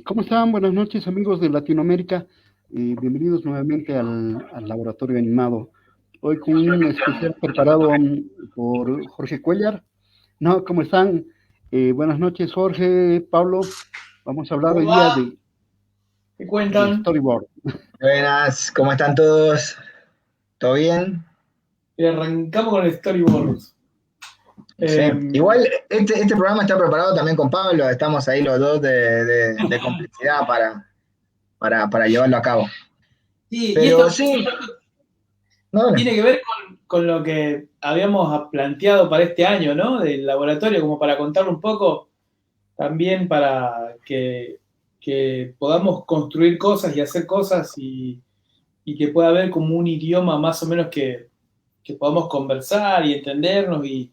¿Cómo están? Buenas noches, amigos de Latinoamérica. Bienvenidos nuevamente al Laboratorio Animado. Hoy con un especial preparado por Jorge Cuellar. No, ¿cómo están? Buenas noches, Jorge, Pablo. Vamos a hablar ¿Cómo hoy día va? ¿Qué de cuentan? storyboard. Buenas, ¿cómo están todos? ¿Todo bien? Y arrancamos con el storyboard. Sí. Eh, Igual este programa está preparado también con Pablo, estamos ahí los dos de complicidad para llevarlo a cabo. sí, y Pero esto sí, no, tiene que ver con lo que habíamos planteado para este año, ¿no? Del laboratorio, como para contarlo un poco, también para que podamos construir cosas y hacer cosas y que pueda haber como un idioma más o menos que podamos conversar y entendernos y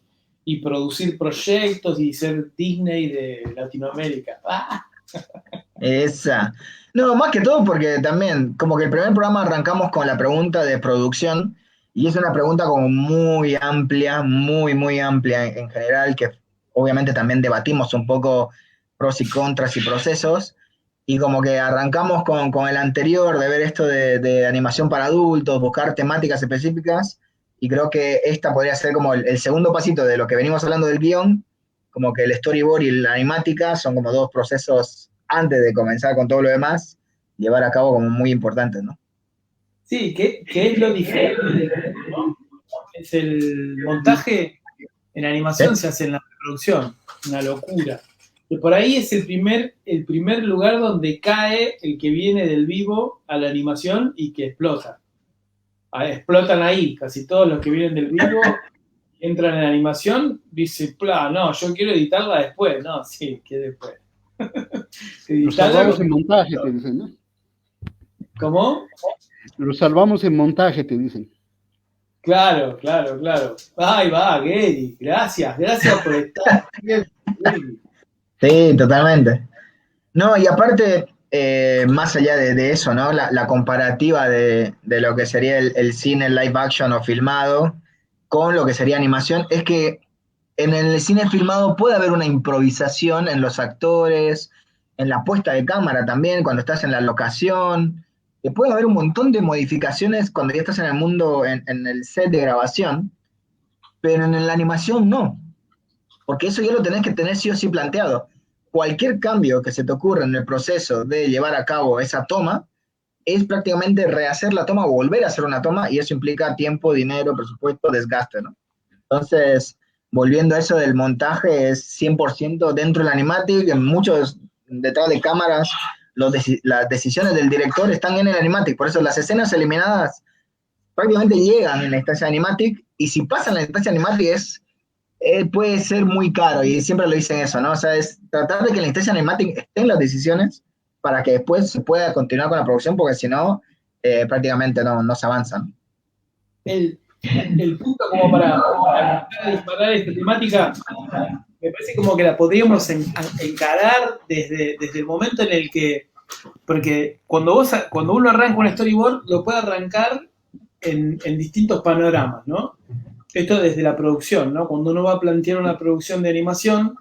producir proyectos y ser Disney de Latinoamérica. ¡Ah! esa. No, más que todo porque también, como que el primer programa arrancamos con la pregunta de producción y es una pregunta como muy amplia, muy amplia en general, que obviamente también debatimos un poco pros y contras y procesos. Y como que arrancamos con el anterior de ver esto de animación para adultos, buscar temáticas específicas, y creo que esta podría ser como el segundo pasito de lo que venimos hablando del guión, como que el storyboard y la animática son como dos procesos antes de comenzar con todo lo demás, llevar a cabo como muy importantes, ¿no? Sí, ¿qué es lo diferente? ¿No? Es el montaje en ¿Sí? animación se hace en la producción, una locura. Y por ahí es el primer lugar donde cae el que viene del vivo a la animación y que explota. Explotan ahí, casi todos los que vienen del vivo entran en animación, dice, no, yo quiero editarla después. No, sí, que después. Lo Editarla salvamos con... en montaje, te dicen, ¿no? ¿Cómo? Lo salvamos en montaje, te dicen. Claro, claro, claro. Ay, va, Gary. Gracias por estar siempre, Gary. Sí, totalmente. No, y aparte, más allá de eso, ¿no? La comparativa de lo que sería el cine live action o filmado con lo que sería animación, es que en el cine filmado puede haber una improvisación en los actores, en la puesta de cámara también, cuando estás en la locación, que puede haber un montón de modificaciones cuando ya estás en el mundo, en el set de grabación, pero en la animación no, porque eso ya lo tenés que tener sí o sí planteado. Cualquier cambio que se te ocurra en el proceso de llevar a cabo esa toma es prácticamente rehacer la toma o volver a hacer una toma, y eso implica tiempo, dinero, presupuesto, desgaste, ¿no? Entonces, volviendo a eso del montaje, es 100% dentro del animatic, en muchos detrás de cámaras, las decisiones del director están en el animatic, por eso las escenas eliminadas prácticamente llegan en la instancia animatic, y si pasan en la instancia animatic puede ser muy caro, y siempre lo dicen eso, ¿no? O sea, es tratar de que en la instancia animatic estén las decisiones para que después se pueda continuar con la producción, porque si no, prácticamente no se avanzan. El, el punto como para empezar a disparar esta temática, me parece como que la podríamos encarar desde el momento en el que, porque cuando uno arranca un storyboard, lo puede arrancar en distintos panoramas, ¿no? Esto desde la producción, ¿no? Cuando uno va a plantear una producción de animación,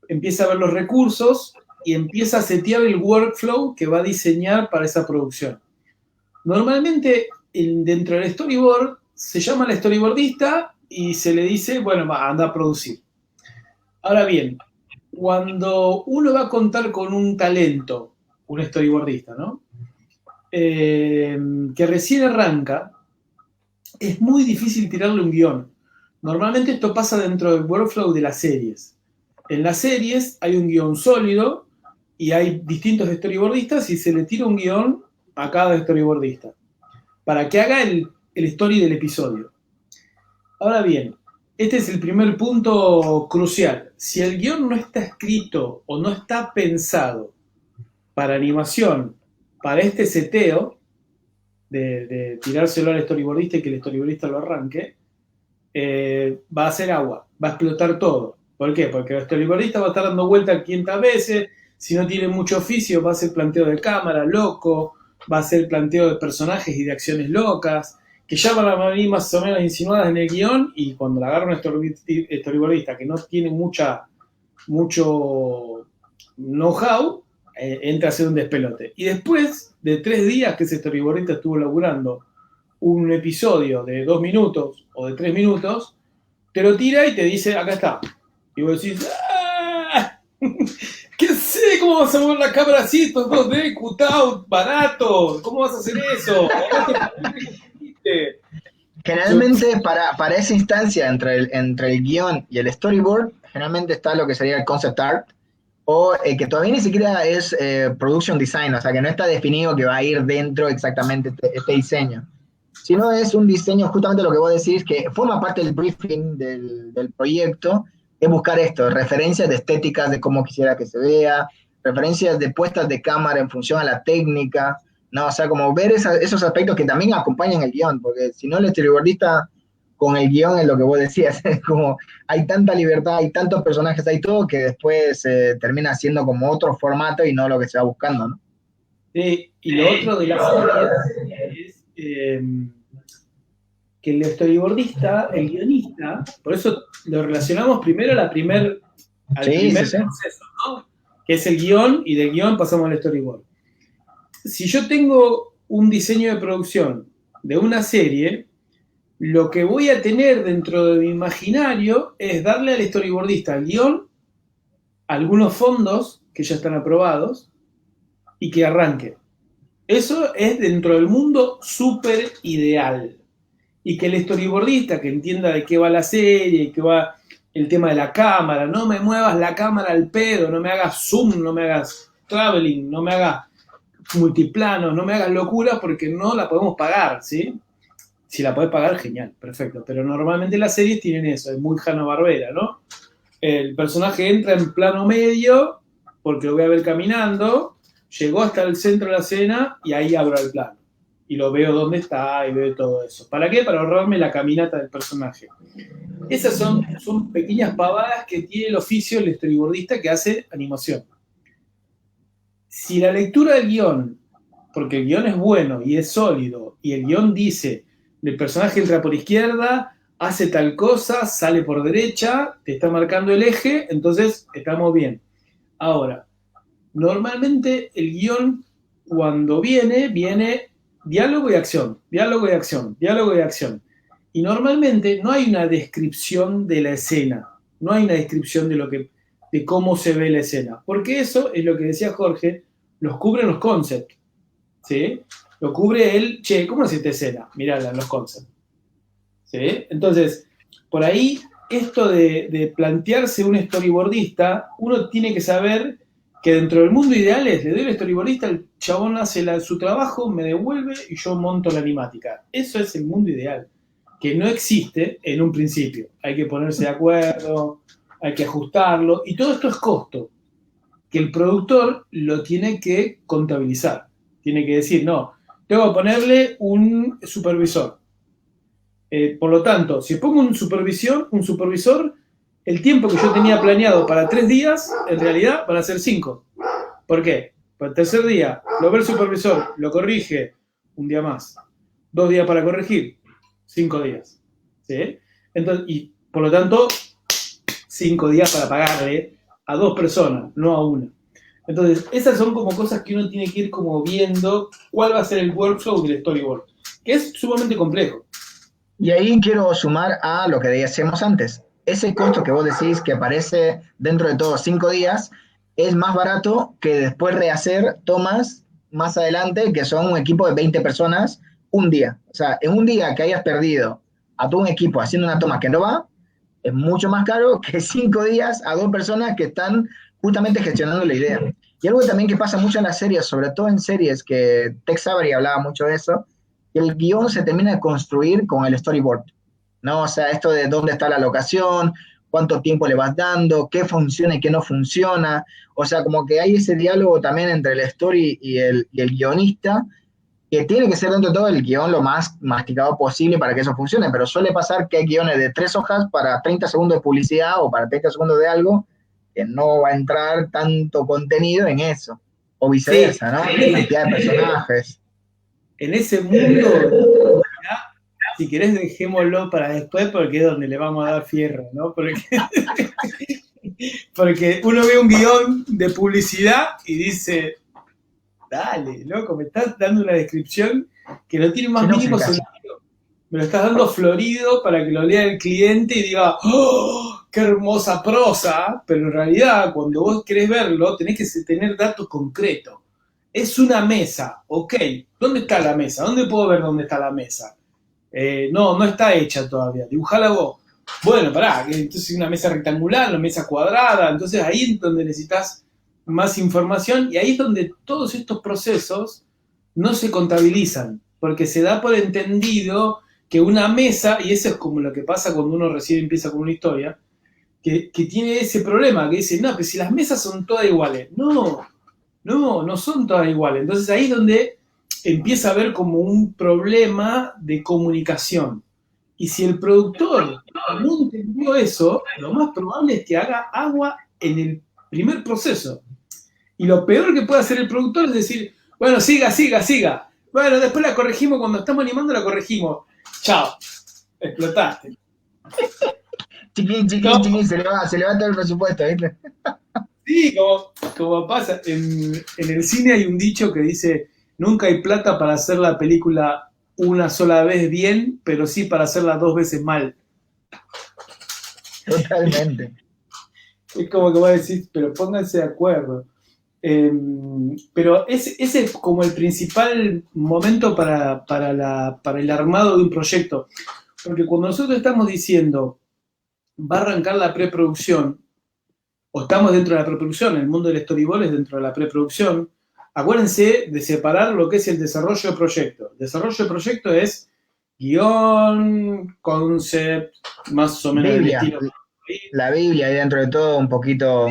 empieza a ver los recursos y empieza a setear el workflow que va a diseñar para esa producción. Normalmente, dentro del storyboard, se llama al storyboardista y se le dice, bueno, va, anda a producir. Ahora bien, cuando uno va a contar con un talento, un storyboardista, ¿no? Que recién arranca, es muy difícil tirarle un guión. Normalmente esto pasa dentro del workflow de las series. En las series hay un guión sólido y hay distintos storyboardistas y se le tira un guión a cada storyboardista para que haga el story del episodio. Ahora bien, este es el primer punto crucial. Si el guión no está escrito o no está pensado para animación, para este seteo de tirárselo al storyboardista y que el storyboardista lo arranque, va a hacer agua, va a explotar todo. ¿Por qué? Porque el storyboardista va a estar dando vueltas 500 veces, si no tiene mucho oficio va a hacer planteo de cámara loco, va a hacer planteo de personajes y de acciones locas, que ya van a venir más o menos insinuadas en el guión, y cuando la agarra un storyboardista que no tiene mucho know-how, entra a hacer un despelote. Y después de 3 días que ese storyboardista estuvo laburando un episodio de 2 minutos o de 3 minutos, te lo tira y te dice, acá está. Y vos decís, ¡ah! ¿Qué sé? ¿Cómo vas a mover la cámara así? Estos 2D, cutout, barato. ¿Cómo vas a hacer eso? Generalmente para esa instancia entre el guión y el storyboard, generalmente está lo que sería el concept art, o que todavía ni siquiera es production design, o sea que no está definido que va a ir dentro exactamente este diseño, sino es un diseño, justamente lo que vos decís, que forma parte del briefing del proyecto, es buscar esto, referencias de estéticas de cómo quisiera que se vea, referencias de puestas de cámara en función a la técnica, ¿no? O sea, como ver esos aspectos que también acompañan el guión, porque si no el storyboardista con el guión es lo que vos decías, es como hay tanta libertad, hay tantos personajes, hay todo, que después termina siendo como otro formato y no lo que se va buscando, ¿no? Sí, y lo otro de la serie es que el storyboardista, el guionista, por eso lo relacionamos primero al primer proceso, ¿no? Que es el guión, y del guión pasamos al storyboard. Si yo tengo un diseño de producción de una serie, lo que voy a tener dentro de mi imaginario es darle al storyboardista el guión, algunos fondos que ya están aprobados y que arranque. Eso es dentro del mundo súper ideal. Y que el storyboardista que entienda de qué va la serie, y qué va el tema de la cámara, no me muevas la cámara al pedo, no me hagas zoom, no me hagas traveling, no me hagas multiplanos, no me hagas locura porque no la podemos pagar, ¿sí? Si la podés pagar, genial, perfecto. Pero normalmente las series tienen eso, es muy Hanna-Barbera, ¿no? El personaje entra en plano medio porque lo voy a ver caminando, llegó hasta el centro de la escena y ahí abro el plano. Y lo veo dónde está y veo todo eso. ¿Para qué? Para ahorrarme la caminata del personaje. Esas son pequeñas pavadas que tiene el oficio del storyboardista que hace animación. Si la lectura del guión, porque el guión es bueno y es sólido, y el guión dice, el personaje entra por izquierda, hace tal cosa, sale por derecha, te está marcando el eje, entonces estamos bien. Ahora, normalmente el guión, cuando viene diálogo y acción, diálogo y acción, diálogo y acción. Y normalmente no hay una descripción de la escena, no hay una descripción de cómo se ve la escena, porque eso es lo que decía Jorge, los cubren los concepts, ¿sí? Lo cubre él, che, ¿cómo es esta escena? Mirala en los concepts, ¿sí? Entonces, por ahí, esto de plantearse un storyboardista, uno tiene que saber que dentro del mundo ideal es, le doy el storyboardista, el chabón hace su trabajo, me devuelve y yo monto la animática. Eso es el mundo ideal, que no existe en un principio. Hay que ponerse de acuerdo, hay que ajustarlo, y todo esto es costo, que el productor lo tiene que contabilizar. Tiene que decir, no, tengo que ponerle un supervisor. Por lo tanto, si pongo un supervisor, el tiempo que yo tenía planeado para 3 días, en realidad van a ser 5. ¿Por qué? Pues el tercer día lo ve el supervisor, lo corrige, un día más. 2 días para corregir, 5 días. ¿Sí? Entonces, y por lo tanto, 5 días para pagarle a 2 personas, no a una. Entonces, esas son como cosas que uno tiene que ir como viendo cuál va a ser el workflow del storyboard, que es sumamente complejo. Y ahí quiero sumar a lo que decíamos antes. Ese costo que vos decís que aparece dentro de todos 5 días es más barato que después rehacer tomas más adelante que son un equipo de 20 personas un día. O sea, en un día que hayas perdido a todo un equipo haciendo una toma que no va, es mucho más caro que 5 días a 2 personas que están justamente gestionando la idea. Y algo también que pasa mucho en las series, sobre todo en series que Tex Avery hablaba mucho de eso, que el guión se termina de construir con el storyboard, ¿no? O sea, esto de dónde está la locación, cuánto tiempo le vas dando, qué funciona y qué no funciona. O sea, como que hay ese diálogo también entre el story y el guionista, que tiene que ser dentro de todo el guión lo más masticado posible para que eso funcione, pero suele pasar que hay guiones de 3 hojas para 30 segundos de publicidad o para 30 segundos de algo, que no va a entrar tanto contenido en eso, o viceversa, ¿no? La cantidad de personajes. En ese mundo, si querés dejémoslo para después porque es donde le vamos a dar fierro, ¿no? Porque uno ve un guión de publicidad y dice, Dale, loco, me estás dando una descripción que no tiene más Que no mínimo se sentido. Me lo estás dando florido para que lo lea el cliente y diga, ¡oh, qué hermosa prosa! Pero en realidad, cuando vos querés verlo, tenés que tener datos concretos. Es una mesa, ok. ¿Dónde está la mesa? ¿Dónde puedo ver dónde está la mesa? No está hecha todavía. Dibujala vos. Bueno, pará, entonces una mesa rectangular, una mesa cuadrada. Entonces ahí es donde necesitas más información y ahí es donde todos estos procesos no se contabilizan, porque se da por entendido que una mesa, y eso es como lo que pasa cuando uno recién empieza con una historia, que tiene ese problema, que dice, no, pero si las mesas son todas iguales. No son todas iguales. Entonces ahí es donde empieza a haber como un problema de comunicación. Y si el productor no entendió eso, lo más probable es que haga agua en el primer proceso. Y lo peor que puede hacer el productor es decir, bueno, siga. Bueno, después la corregimos, cuando estamos animando la corregimos. Chao, explotaste. Chiquín, No, se le va todo el presupuesto, ¿viste? sí, como pasa. En el cine hay un dicho que dice, nunca hay plata para hacer la película una sola vez bien, pero sí para hacerla 2 veces mal. Totalmente. Es como que vos decís, pero pónganse de acuerdo. Pero ese es como el principal momento para el armado de un proyecto. Porque cuando nosotros estamos diciendo, va a arrancar la preproducción, o estamos dentro de la preproducción, el mundo del storyboard es dentro de la preproducción, acuérdense de separar lo que es el desarrollo de proyecto. El desarrollo de proyecto es guión, concept, más o menos del Biblia. estilo. La Biblia ahí dentro de todo un poquito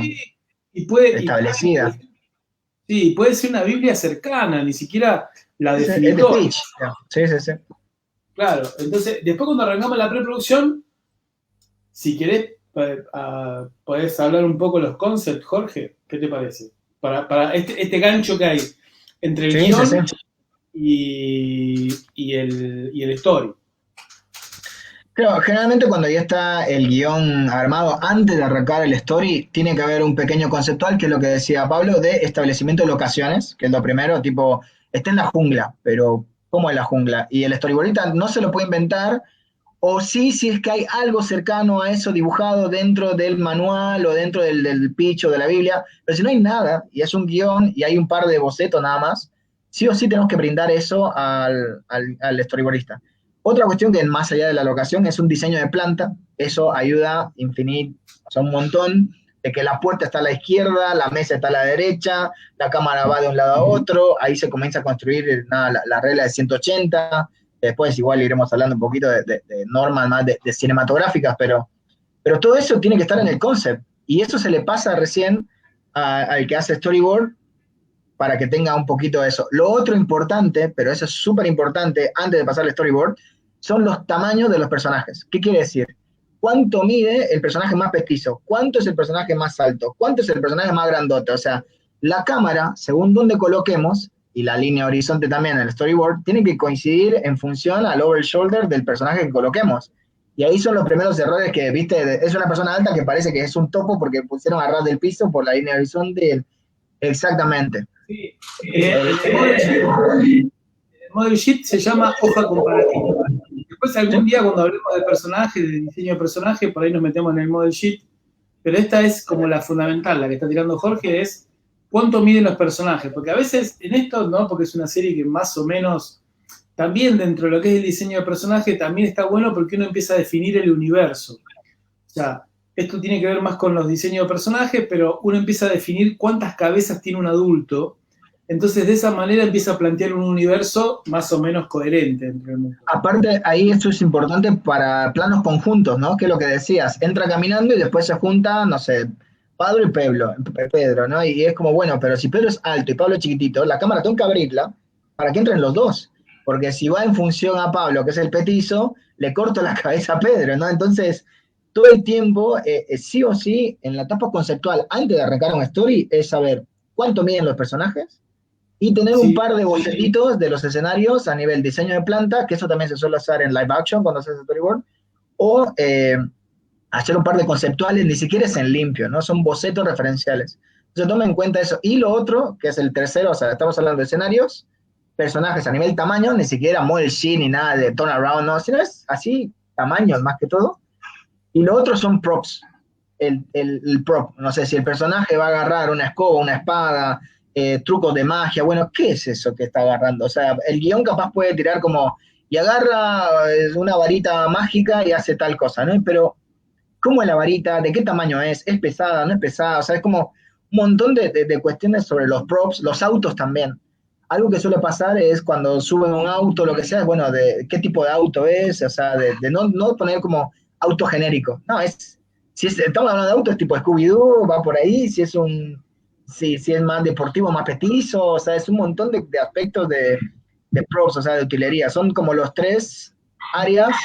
Y puede, establecida. sí, puede ser una Biblia cercana, ni siquiera la Es de definitoria. Stitch. Sí. Claro, entonces, después cuando arrancamos la preproducción, si querés, podés hablar un poco de los concepts, Jorge, ¿qué te parece? Para este gancho que hay entre el guión Sí. y el story. Claro, generalmente cuando ya está el guión armado, antes de arrancar el story, tiene que haber un pequeño conceptual, que es lo que decía Pablo, de establecimiento de locaciones, que es lo primero, tipo, está en la jungla, pero ¿cómo es la jungla? Y el storyboardista no se lo puede inventar, o sí, si es que hay algo cercano a eso dibujado dentro del manual o dentro del pitch o de la Biblia, pero si no hay nada, y es un guión y hay un par de bocetos nada más, sí o sí tenemos que brindar eso al storyboardista. Otra cuestión que más allá de la locación es un diseño de planta, eso ayuda infinito, o sea, un montón, de que la puerta está a la izquierda, la mesa está a la derecha, la cámara va de un lado a otro, ahí se comienza a construir la regla de 180, después igual iremos hablando un poquito de normas más de cinematográficas, pero todo eso tiene que estar en el concept, y eso se le pasa recién al que hace storyboard, para que tenga un poquito de eso. Lo otro importante, pero eso es súper importante antes de pasar al storyboard, son los tamaños de los personajes. ¿Qué quiere decir? ¿Cuánto mide el personaje más petizo? ¿Cuánto es el personaje más alto? ¿Cuánto es el personaje más grandote? O sea, la cámara, según donde coloquemos, y la línea horizonte también en el storyboard, tiene que coincidir en función al over shoulder del personaje que coloquemos. Y ahí son los primeros errores que, viste, es una persona alta que parece que es un topo porque pusieron a ras del piso por la línea horizonte. Exactamente. Sí. El model sheet se llama hoja comparativa. Después algún día cuando hablemos de personaje, de diseño de personaje, por ahí nos metemos en el model sheet, pero esta es como la fundamental, la que está tirando Jorge, es cuánto miden los personajes, porque a veces en esto, ¿no? Porque es una serie que más o menos, también dentro de lo que es el diseño de personaje, también está bueno porque uno empieza a definir el universo. O sea, esto tiene que ver más con los diseños de personajes, pero uno empieza a definir cuántas cabezas tiene un adulto. Entonces, de esa manera empieza a plantear un universo más o menos coherente entre el mundo. Aparte, ahí esto es importante para planos conjuntos, ¿no? Que es lo que decías, entra caminando y después se junta, no sé, Pablo y Pedro, ¿no? Y es como, bueno, pero si Pedro es alto y Pablo es chiquitito, la cámara tengo que abrirla para que entren los dos, porque si va en función a Pablo, que es el petizo, le corto la cabeza a Pedro, ¿no? Entonces, todo el tiempo, sí o sí, en la etapa conceptual, antes de arrancar un story, es saber cuánto miden los personajes, y tener un par de bocetitos de los escenarios a nivel diseño de planta, que eso también se suele usar en live action cuando se hace storyboard, o hacer un par de conceptuales, ni siquiera es en limpio, ¿no? Son bocetos referenciales. Entonces toma en cuenta eso. Y lo otro, que es el tercero, o sea, estamos hablando de escenarios, personajes a nivel tamaño, ni siquiera model sheet ni nada de turnaround, no, sino es así, tamaños más que todo. Y lo otro son props. El prop, no sé si el personaje va a agarrar una escoba, una espada, trucos de magia, bueno, ¿qué es eso que está agarrando? O sea, el guión capaz puede tirar como, y agarra una varita mágica y hace tal cosa, ¿no? Pero, ¿cómo es la varita? ¿De qué tamaño es? ¿Es pesada? ¿No es pesada? O sea, es como un montón de cuestiones sobre los props, los autos también. Algo que suele pasar es cuando suben un auto, lo que sea, bueno, de qué tipo de auto es, o sea, de no poner como auto genérico. No, si estamos hablando de autos tipo Scooby-Doo, va por ahí, si es más deportivo, más petizo, o sea, es un montón de aspectos de props, o sea, de utilería. Son como los tres áreas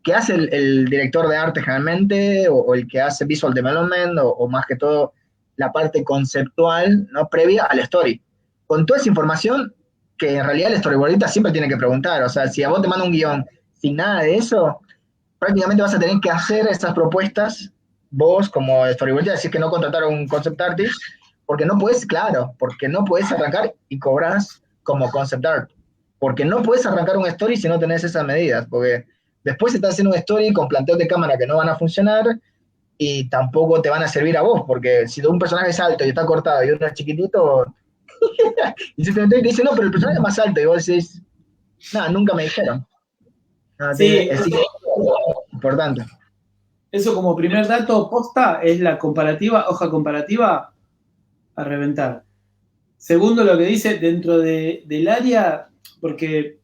que hace el director de arte generalmente, o el que hace visual development, o más que todo la parte conceptual, ¿no? Previa al story. Con toda esa información, que en realidad el storyboardista siempre tiene que preguntar, o sea, si a vos te manda un guión sin nada de eso, prácticamente vas a tener que hacer estas propuestas vos como storyboardista, decir que no contratar a un concept artist, porque no puedes, claro, porque no puedes arrancar y cobras como concept art, porque no puedes arrancar un story si no tenés esas medidas, porque después estás haciendo un story con planteos de cámara que no van a funcionar y tampoco te van a servir a vos, porque si un personaje es alto y está cortado y otro es chiquitito, y si te dice, no, pero el personaje es más alto, y vos decís, nada, nunca me dijeron. No, Sí, es importante. eso como primer dato posta es la comparativa, hoja comparativa a reventar. Segundo, lo que dice dentro del área, porque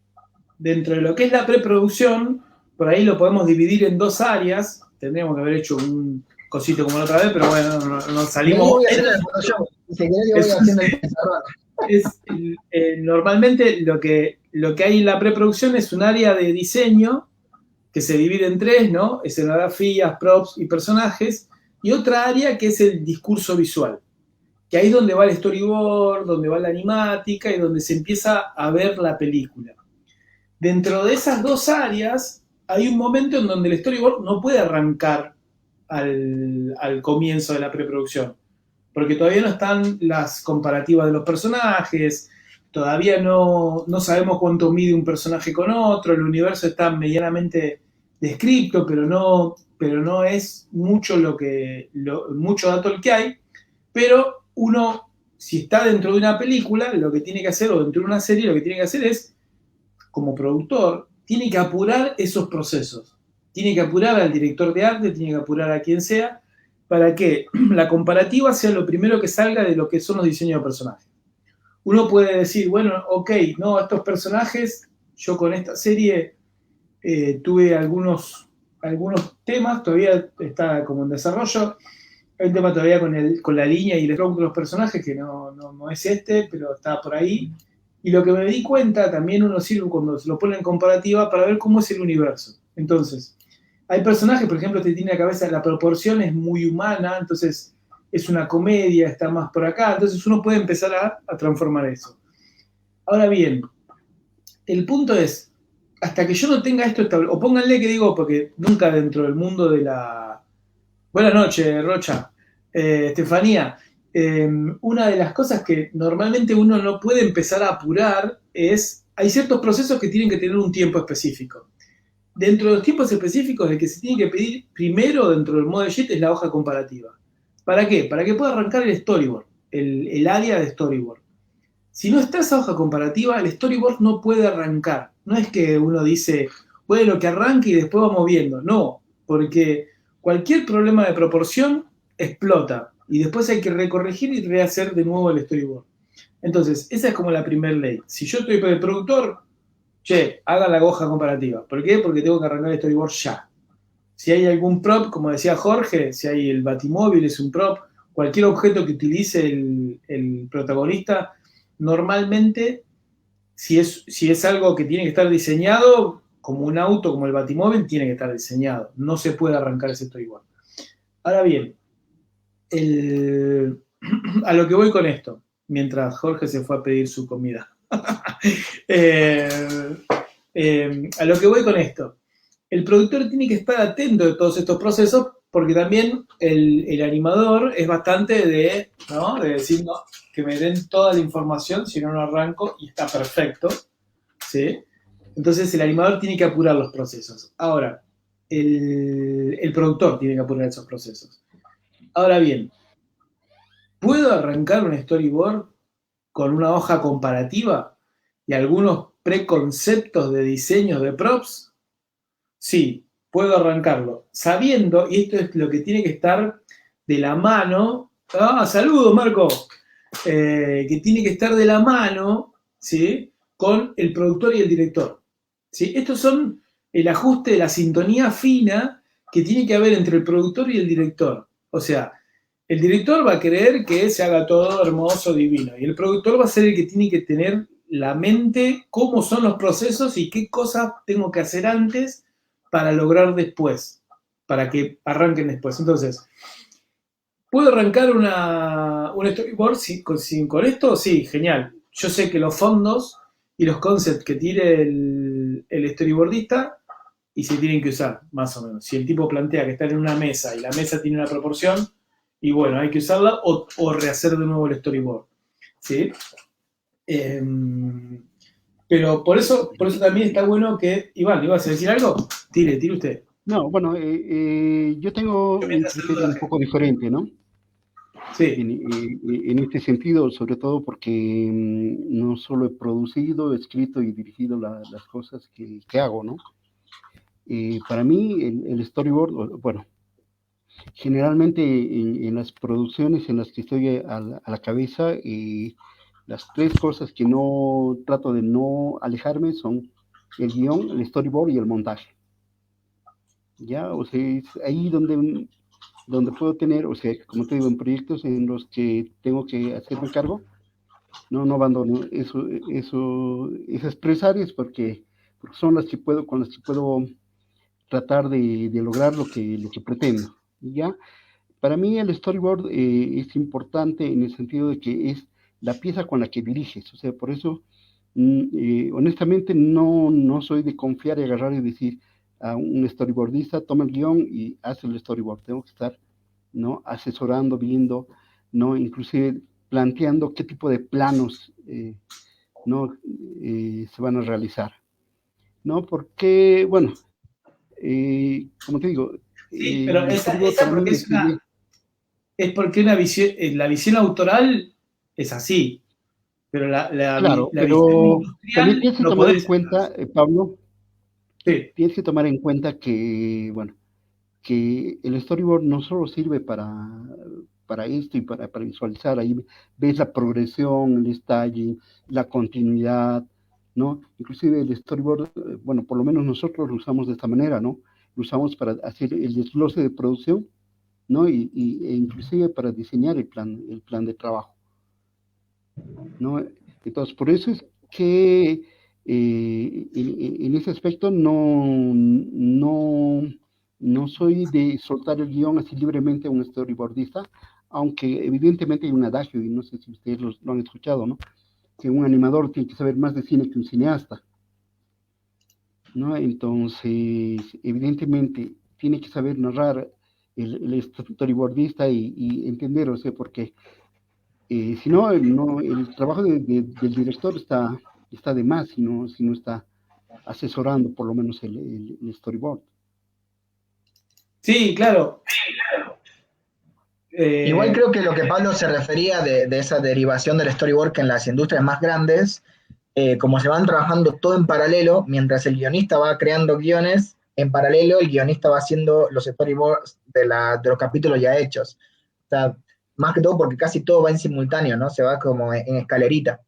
dentro de lo que es la preproducción, por ahí lo podemos dividir en dos áreas. Tendríamos que haber hecho un cosito como la otra vez, pero bueno, nos salimos. Normalmente lo que hay en la preproducción es un área de diseño que se divide en tres, ¿no? Escenografías, props y personajes, y otra área que es el discurso visual, que ahí es donde va el storyboard, donde va la animática y donde se empieza a ver la película. Dentro de esas dos áreas hay un momento en donde el storyboard no puede arrancar al comienzo de la preproducción, porque todavía no están las comparativas de los personajes, todavía no sabemos cuánto mide un personaje con otro, el universo está medianamente descrito, pero no es mucho mucho dato el que hay, pero uno, si está dentro de una película, lo que tiene que hacer, o dentro de una serie, lo que tiene que hacer es, como productor, tiene que apurar esos procesos. Tiene que apurar al director de arte, tiene que apurar a quien sea, para que la comparativa sea lo primero que salga de lo que son los diseños de personajes. Uno puede decir, bueno, ok, no, estos personajes, yo con esta serie tuve algunos temas, todavía está como en desarrollo. Hay un tema todavía con la línea y el stroke de los personajes, que no es este, pero está por ahí. Y lo que me di cuenta, también uno sirve cuando se lo pone en comparativa para ver cómo es el universo. Entonces, hay personajes, por ejemplo, te tiene la cabeza, la proporción es muy humana, entonces es una comedia, está más por acá, entonces uno puede empezar a transformar eso. Ahora bien, el punto es, hasta que yo no tenga esto establecido, o pónganle que digo, porque nunca dentro del mundo de la... Buenas noches, Rocha. Estefanía, una de las cosas que normalmente uno no puede empezar a apurar es, hay ciertos procesos que tienen que tener un tiempo específico. Dentro de los tiempos específicos, el que se tiene que pedir primero dentro del model sheet es la hoja comparativa. ¿Para qué? Para que pueda arrancar el storyboard, el área de storyboard. Si no está esa hoja comparativa, el storyboard no puede arrancar. No es que uno dice, bueno, que arranque y después vamos viendo. No, porque cualquier problema de proporción explota y después hay que recorregir y rehacer de nuevo el storyboard. Entonces, esa es como la primera ley. Si yo estoy para el productor, che, haga la hoja comparativa. ¿Por qué? Porque tengo que arrancar el storyboard ya. Si hay algún prop, como decía Jorge, si hay el batimóvil, es un prop, cualquier objeto que utilice el protagonista, normalmente, si es algo que tiene que estar diseñado, como un auto, como el batimóvil, tiene que estar diseñado. No se puede arrancar ese storyboard. Ahora bien, a lo que voy con esto, mientras Jorge se fue a pedir su comida. A lo que voy con esto, el productor tiene que estar atento de todos estos procesos porque también el animador es bastante de, ¿no? De decir, no, que me den toda la información, si no, no arranco y está perfecto, ¿sí? Entonces el animador tiene que apurar los procesos. Ahora, el productor tiene que apurar esos procesos. Ahora bien, ¿puedo arrancar un storyboard con una hoja comparativa y algunos preconceptos de diseño de props? Sí, puedo arrancarlo, sabiendo, y esto es lo que tiene que estar de la mano. ¡Ah, saludos, Marco! Que tiene que estar de la mano, ¿sí? Con el productor y el director, ¿sí? Estos son el ajuste de la sintonía fina que tiene que haber entre el productor y el director. O sea, el director va a querer que se haga todo hermoso, divino, y el productor va a ser el que tiene que tener la mente, cómo son los procesos y qué cosas tengo que hacer antes para lograr después, para que arranquen después. Entonces, ¿puedo arrancar un storyboard con esto? Sí, genial. Yo sé que los fondos y los concepts que tire el storyboardista y se tienen que usar, más o menos. Si el tipo plantea que están en una mesa y la mesa tiene una proporción, y bueno, hay que usarla o rehacer de nuevo el storyboard. ¿Sí? Pero por eso también está bueno que, Iván, ¿ibas a decir algo? Tire usted. No, bueno, yo tengo un criterio un poco diferente, ¿no? Sí. En este sentido, sobre todo porque no solo he producido, escrito y dirigido las cosas que hago, ¿no? Para mí, el storyboard, bueno, generalmente en las producciones en las que estoy a la cabeza, las tres cosas que no trato de no alejarme son el guión, el storyboard y el montaje. Ya, o sea, es ahí donde puedo tener, o sea, como te digo, en proyectos en los que tengo que hacerme cargo, no abandono esas tres áreas porque son las que puedo, con las que puedo tratar de lograr lo que pretendo. ¿Ya? Para mí el storyboard es importante en el sentido de que es la pieza con la que diriges, o sea, por eso, honestamente, no soy de confiar y agarrar y decir a un storyboardista, toma el guión y hace el storyboard, tengo que estar, ¿no? Asesorando, viendo, ¿no? Inclusive planteando qué tipo de planos, ¿no? Se van a realizar, ¿no? Porque, bueno, como te digo, Sí, pero el esa storyboard para mí porque me sirve. es porque la visión autoral es así, pero la Claro, visión pero también industrial tienes que no tomar en podés. cuenta, Pablo, Sí, tienes que tomar en cuenta que, bueno, que el storyboard no solo sirve para esto y para visualizar, ahí ves la progresión, el staging, la continuidad, ¿no? Inclusive el storyboard, bueno, por lo menos nosotros lo usamos de esta manera, ¿no? Lo usamos para hacer el desglose de producción, ¿no? E inclusive para diseñar el plan de trabajo, ¿no? Entonces, por eso es que en ese aspecto no soy de soltar el guión así libremente a un storyboardista, aunque evidentemente hay un adagio, y no sé si ustedes lo han escuchado, ¿no? Que un animador tiene que saber más de cine que un cineasta, ¿no? Entonces, evidentemente, tiene que saber narrar el storyboardista y entender, o sea, porque si no, el trabajo del director está de más si no está asesorando por lo menos el storyboard. sí, claro. Igual creo que lo que Pablo se refería de esa derivación del storyboard que en las industrias más grandes, como se van trabajando todo en paralelo, mientras el guionista va creando guiones, en paralelo el guionista va haciendo los storyboards de los capítulos ya hechos. O sea, más que todo porque casi todo va en simultáneo, ¿no? Se va como en escalerita.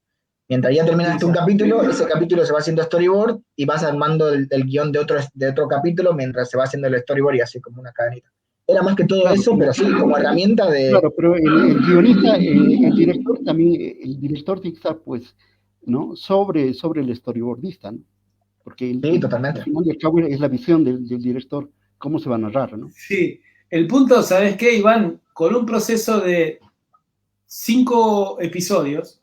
Mientras ya terminaste un capítulo, ese capítulo se va haciendo storyboard y vas armando el guión de otro capítulo mientras se va haciendo el storyboard y así como una cadenita. Era más que todo Claro, eso, pero sí, como herramienta de... claro, pero el guionista, el director también, el director tiene que estar, pues, ¿no? Sobre el storyboardista, ¿no? Porque Sí, al totalmente. final y al cabo es la visión del director, cómo se va a narrar, ¿no? Sí, el punto, ¿sabes qué, Iván? Con un proceso de 5 episodios,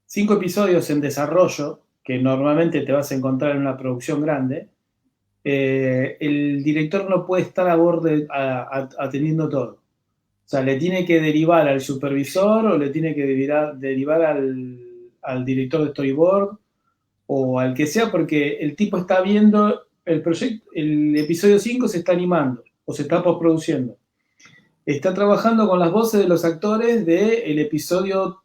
5 episodios en desarrollo, que normalmente te vas a encontrar en una producción grande, el director no puede estar a borde atendiendo todo. O sea, le tiene que derivar al supervisor o le tiene que derivar al director de storyboard o al que sea, porque el tipo está viendo el proyecto, el episodio 5 se está animando o se está postproduciendo. Está trabajando con las voces de los actores del episodio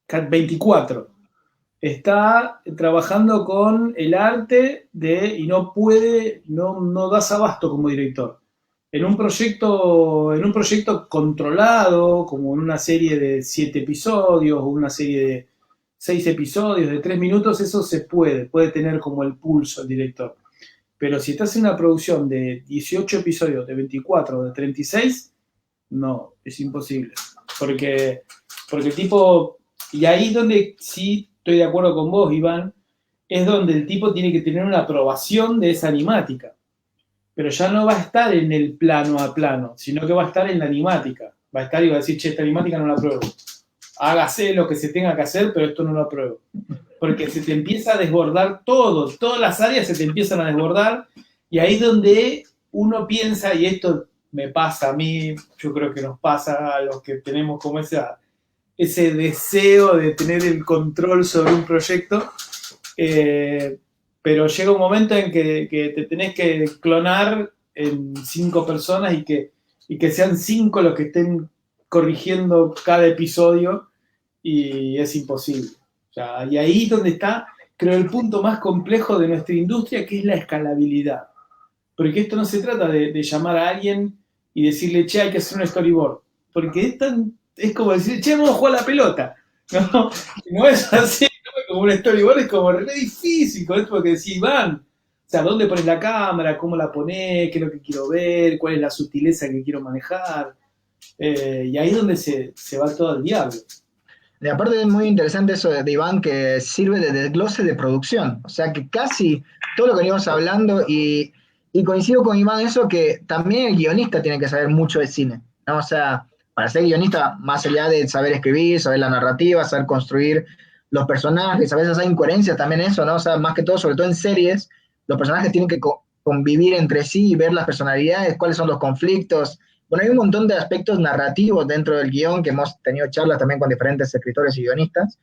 24. Está trabajando con el arte y no puede, no das abasto como director. En un proyecto controlado, como en una serie de 7 episodios o una serie de 6 episodios de 3 minutos, eso se puede tener como el pulso el director. Pero si estás en una producción de 18 episodios, de 24, de 36, no, es imposible. Porque el tipo, y ahí es donde sí estoy de acuerdo con vos, Iván, es donde el tipo tiene que tener una aprobación de esa animática. Pero ya no va a estar en el plano a plano, sino que va a estar en la animática. Va a estar y va a decir, che, esta animática no la apruebo. Hágase lo que se tenga que hacer, pero esto no lo apruebo. Porque se te empieza a desbordar todo, todas las áreas se te empiezan a desbordar, y ahí es donde uno piensa, y esto me pasa a mí, yo creo que nos pasa a los que tenemos como ese deseo de tener el control sobre un proyecto, pero llega un momento en que te tenés que clonar en 5 personas y que sean 5 los que estén corrigiendo cada episodio, y es imposible. O sea, y ahí es donde está, creo, el punto más complejo de nuestra industria, que es la escalabilidad. Porque esto no se trata de llamar a alguien y decirle, che, hay que hacer un storyboard. Porque es como decir, che, vamos a jugar a la pelota. No es así, ¿no? Como un storyboard es como re difícil, con esto porque decís, Iván, o sea, ¿dónde pones la cámara? ¿Cómo la ponés? ¿Qué es lo que quiero ver? ¿Cuál es la sutileza que quiero manejar? Y ahí es donde se va todo al diablo. Y aparte es muy interesante eso de Iván, que sirve de desglose de producción. O sea que casi todo lo que venimos hablando, y coincido con Iván eso, que también el guionista tiene que saber mucho de cine, ¿no? O sea, para ser guionista, más allá de saber escribir, saber la narrativa, saber construir los personajes, a veces hay incoherencias también eso, ¿no? O sea, más que todo, sobre todo en series, los personajes tienen que convivir entre sí y ver las personalidades, cuáles son los conflictos. Bueno, hay un montón de aspectos narrativos dentro del guión, que hemos tenido charlas también con diferentes escritores y guionistas,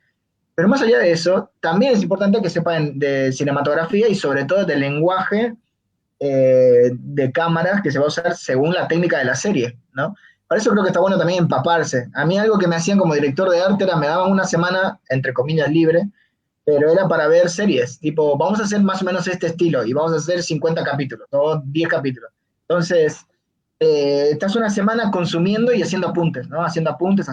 pero más allá de eso, también es importante que sepan de cinematografía y sobre todo del lenguaje de cámaras que se va a usar según la técnica de la serie, ¿no? Para eso creo que está bueno también empaparse. A mí algo que me hacían como director de arte era, me daban una semana, entre comillas, libre, pero era para ver series, tipo, vamos a hacer más o menos este estilo, y vamos a hacer 50 capítulos, o 10 capítulos. Entonces, estás una semana consumiendo y haciendo apuntes, ¿no? Haciendo apuntes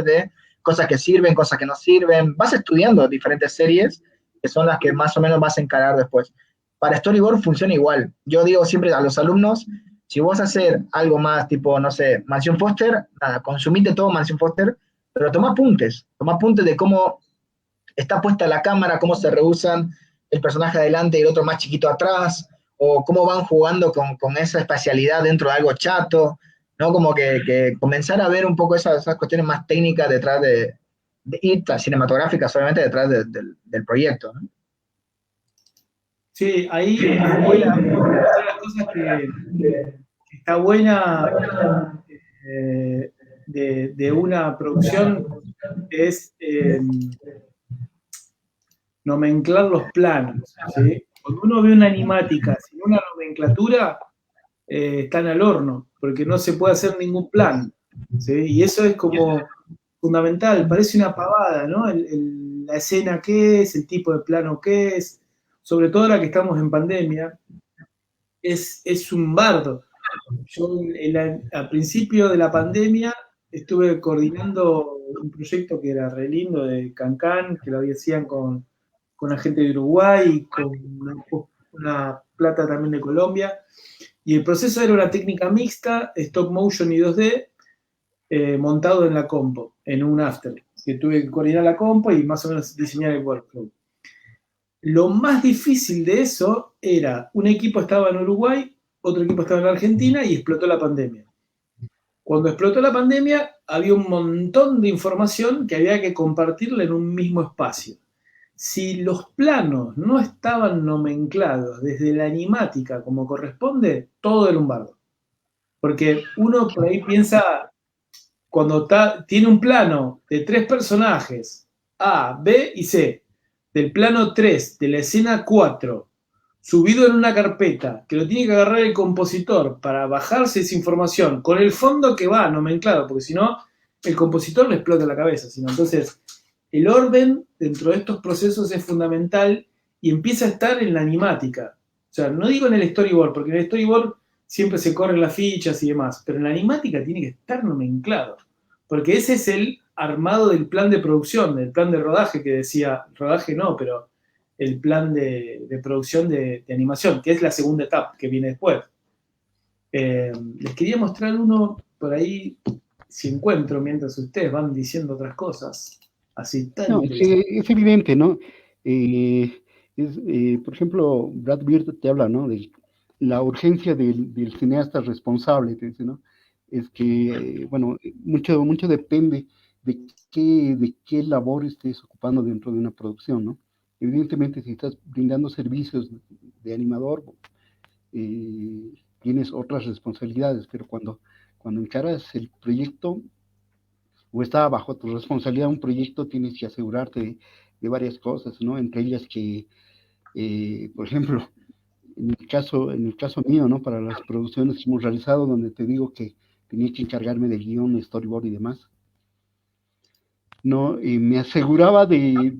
de cosas que sirven, cosas que no sirven. Vas estudiando diferentes series, que son las que más o menos vas a encarar después. Para storyboard funciona igual. Yo digo siempre a los alumnos, si vos hacer algo más tipo, no sé, Mansión Foster, nada, consumite todo Mansión Foster, pero toma apuntes de cómo está puesta la cámara, cómo se rehusan el personaje adelante y el otro más chiquito atrás, o cómo van jugando con esa espacialidad dentro de algo chato, ¿no? Como que comenzar a ver un poco esas cuestiones más técnicas detrás y cinematográficas, obviamente, detrás del proyecto, ¿no? Sí, ahí una de las cosas que está buena de una producción es nomenclar los planos, ¿sí? Cuando uno ve una animática sin una nomenclatura, están al horno, porque no se puede hacer ningún plan, ¿sí? Y eso es como fundamental, parece una pavada, ¿no? La escena qué es, el tipo de plano qué es, sobre todo ahora que estamos en pandemia, es un bardo. Yo al principio de la pandemia estuve coordinando un proyecto que era re lindo de Cancán, que lo hacían con la gente de Uruguay, con una plata también de Colombia, y el proceso era una técnica mixta, stop motion y 2D, montado en la compo, en un after, que tuve que coordinar la compo y más o menos diseñar el workflow. Lo más difícil de eso era, un equipo estaba en Uruguay, otro equipo estaba en Argentina y explotó la pandemia. Cuando explotó la pandemia, había un montón de información que había que compartirla en un mismo espacio. si los planos no estaban nomenclados desde la animática como corresponde, todo era un bardo. Porque uno por ahí piensa, cuando tiene un plano de 3 personajes, A, B y C, del plano 3 de la escena 4, subido en una carpeta, que lo tiene que agarrar el compositor para bajarse esa información, con el fondo que va nomenclado, porque si no, el compositor le explota la cabeza. Entonces, el orden dentro de estos procesos es fundamental y empieza a estar en la animática. O sea, no digo en el storyboard, porque en el storyboard siempre se corren las fichas y demás, pero en la animática tiene que estar nomenclado, porque ese es el armado del plan de producción, del plan de rodaje que decía, rodaje no, pero el plan de producción de animación, que es la segunda etapa que viene después. Les quería mostrar uno por ahí, si encuentro, mientras ustedes van diciendo otras cosas. Así tan No, es evidente, ¿no? Por ejemplo, Brad Bird te habla, ¿no? De la urgencia del cineasta responsable, te dice, ¿no? Es que, bueno, mucho depende de qué labor estés ocupando dentro de una producción, ¿no? Evidentemente, si estás brindando servicios de animador, tienes otras responsabilidades, pero cuando encaras el proyecto o está bajo tu responsabilidad un proyecto, tienes que asegurarte de varias cosas, ¿no? Entre ellas que, por ejemplo, en el caso mío, ¿no? Para las producciones que hemos realizado, donde te digo que tenía que encargarme del guión, storyboard y demás, ¿no? Me aseguraba de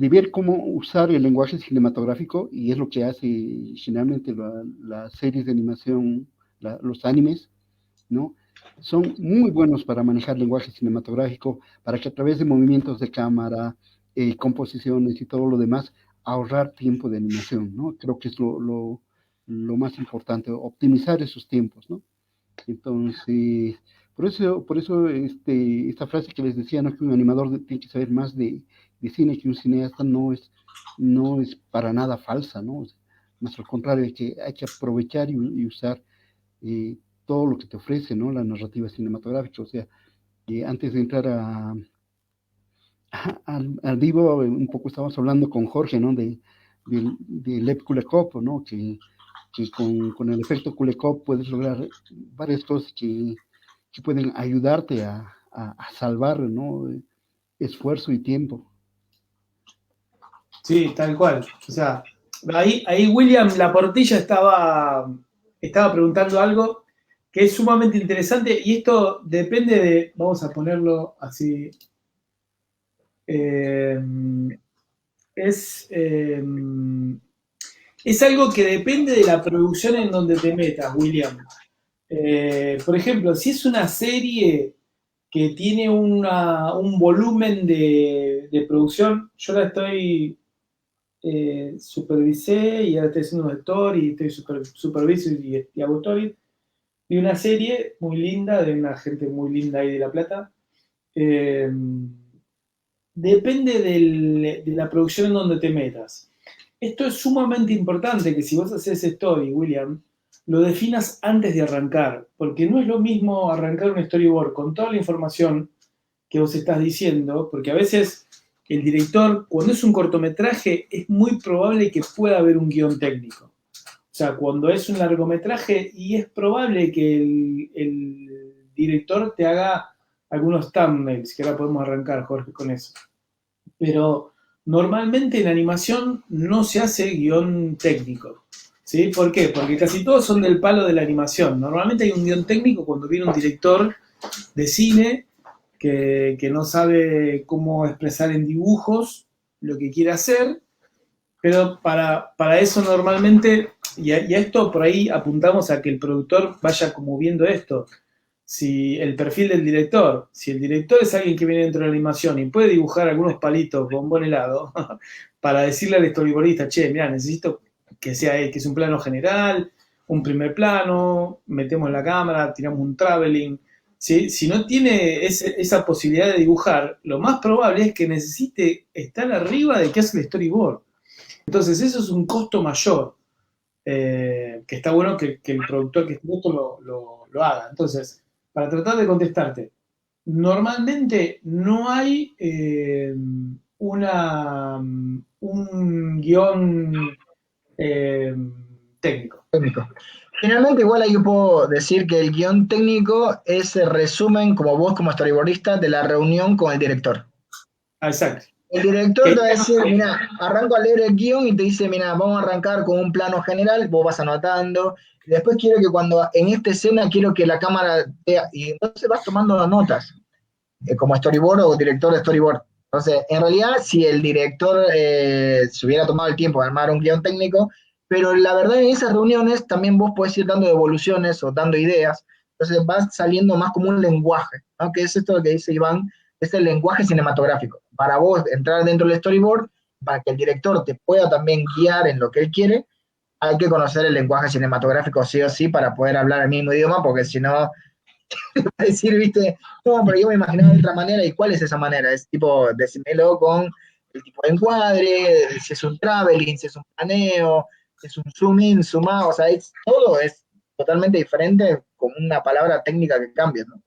ver cómo usar el lenguaje cinematográfico, y es lo que hace generalmente las series de animación, los animes, ¿no? Son muy buenos para manejar lenguaje cinematográfico, para que a través de movimientos de cámara, composiciones y todo lo demás, ahorrar tiempo de animación, ¿no? Creo que es lo más importante, optimizar esos tiempos, ¿no? Entonces, por eso esta frase que les decía, ¿no? Que un animador tiene que saber más de cine que un cineasta no es para nada falsa, ¿no? Más al contrario, hay que aprovechar y usar eh, todo lo que te ofrece, ¿no? La narrativa cinematográfica. O sea, antes de entrar al vivo, un poco estábamos hablando con Jorge, ¿no? De Lev Kulekov, ¿no? Que con el efecto Kulekov puedes lograr varias cosas que pueden ayudarte a salvar, ¿no? Esfuerzo y tiempo. Sí, tal cual. O sea, ahí William Laportilla estaba preguntando algo que es sumamente interesante y esto depende de, vamos a ponerlo así, eh, es, eh, es algo que depende de la producción en donde te metas, William. Por ejemplo, si es una serie que tiene un volumen de producción, yo la estoy supervisé y ahora estoy haciendo un story y estoy superviso y hago story. Y una serie muy linda, de una gente muy linda ahí de La Plata. Eh, Depende de la producción en donde te metas. Esto es sumamente importante que si vos haces story, William, lo definas antes de arrancar, porque no es lo mismo arrancar un storyboard con toda la información que vos estás diciendo, porque a veces el director, cuando es un cortometraje, es muy probable que pueda haber un guión técnico. O sea, cuando es un largometraje, y es probable que el director te haga algunos thumbnails, que ahora podemos arrancar, Jorge, con eso. Pero normalmente en animación no se hace guión técnico. ¿Sí? ¿Por qué? Porque casi todos son del palo de la animación. Normalmente hay un guión técnico cuando viene un director de cine que no sabe cómo expresar en dibujos lo que quiere hacer, pero para eso normalmente, y a esto por ahí apuntamos a que el productor vaya como viendo esto, si el perfil del director, si el director es alguien que viene dentro de la animación y puede dibujar algunos palitos bombón helado, para decirle al storyboardista, che, mira, necesito que sea que es un plano general, un primer plano, metemos la cámara, tiramos un traveling. ¿Sí? Si no tiene esa posibilidad de dibujar, lo más probable es que necesite estar arriba de que hace el storyboard. Entonces, eso es un costo mayor, que está bueno que el productor que esté esto lo haga. Entonces, para tratar de contestarte, normalmente no hay un guión técnico. Técnico. Finalmente, igual ahí yo puedo decir que el guión técnico es el resumen, como vos como storyboardista, de la reunión con el director. Exacto. El director te va a decir, mira, arranco a leer el guión y te dice, mira, vamos a arrancar con un plano general, vos vas anotando, y después quiero que cuando en esta escena quiero que la cámara vea, y entonces vas tomando notas, como storyboard o director de storyboard. Entonces, en realidad, si el director se hubiera tomado el tiempo de armar un guión técnico, pero la verdad en esas reuniones también vos podés ir dando devoluciones o dando ideas, entonces vas saliendo más como un lenguaje, ¿no? Que es esto que dice Iván, es el lenguaje cinematográfico. Para vos entrar dentro del storyboard, para que el director te pueda también guiar en lo que él quiere, hay que conocer el lenguaje cinematográfico sí o sí para poder hablar el mismo idioma, porque si no, decir, viste, no, pero yo me imaginaba de otra manera, ¿y cuál es esa manera? Es tipo, decímelo con el tipo de encuadre, si es un traveling, si es un planeo, si es un zoom in, zoom out, o sea, todo es totalmente diferente con una palabra técnica que cambia, ¿no?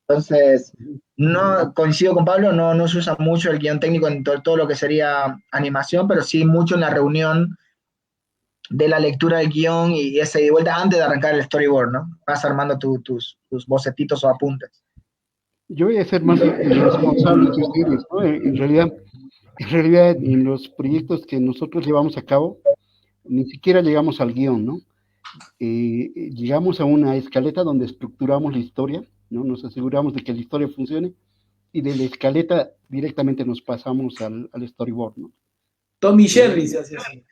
Entonces, no coincido con Pablo, no se usa mucho el guión técnico en todo lo que sería animación, pero sí mucho en la reunión de la lectura del guión y esa ida y vuelta antes de arrancar el storyboard, ¿no? Vas armando tus bocetitos o apuntes. Yo voy a ser más responsable que ustedes, ¿no? En realidad, en los proyectos que nosotros llevamos a cabo, ni siquiera llegamos al guión, ¿no? Llegamos a una escaleta donde estructuramos la historia, ¿no? Nos aseguramos de que la historia funcione y de la escaleta directamente nos pasamos al storyboard, ¿no? Tommy Jerry se hace así.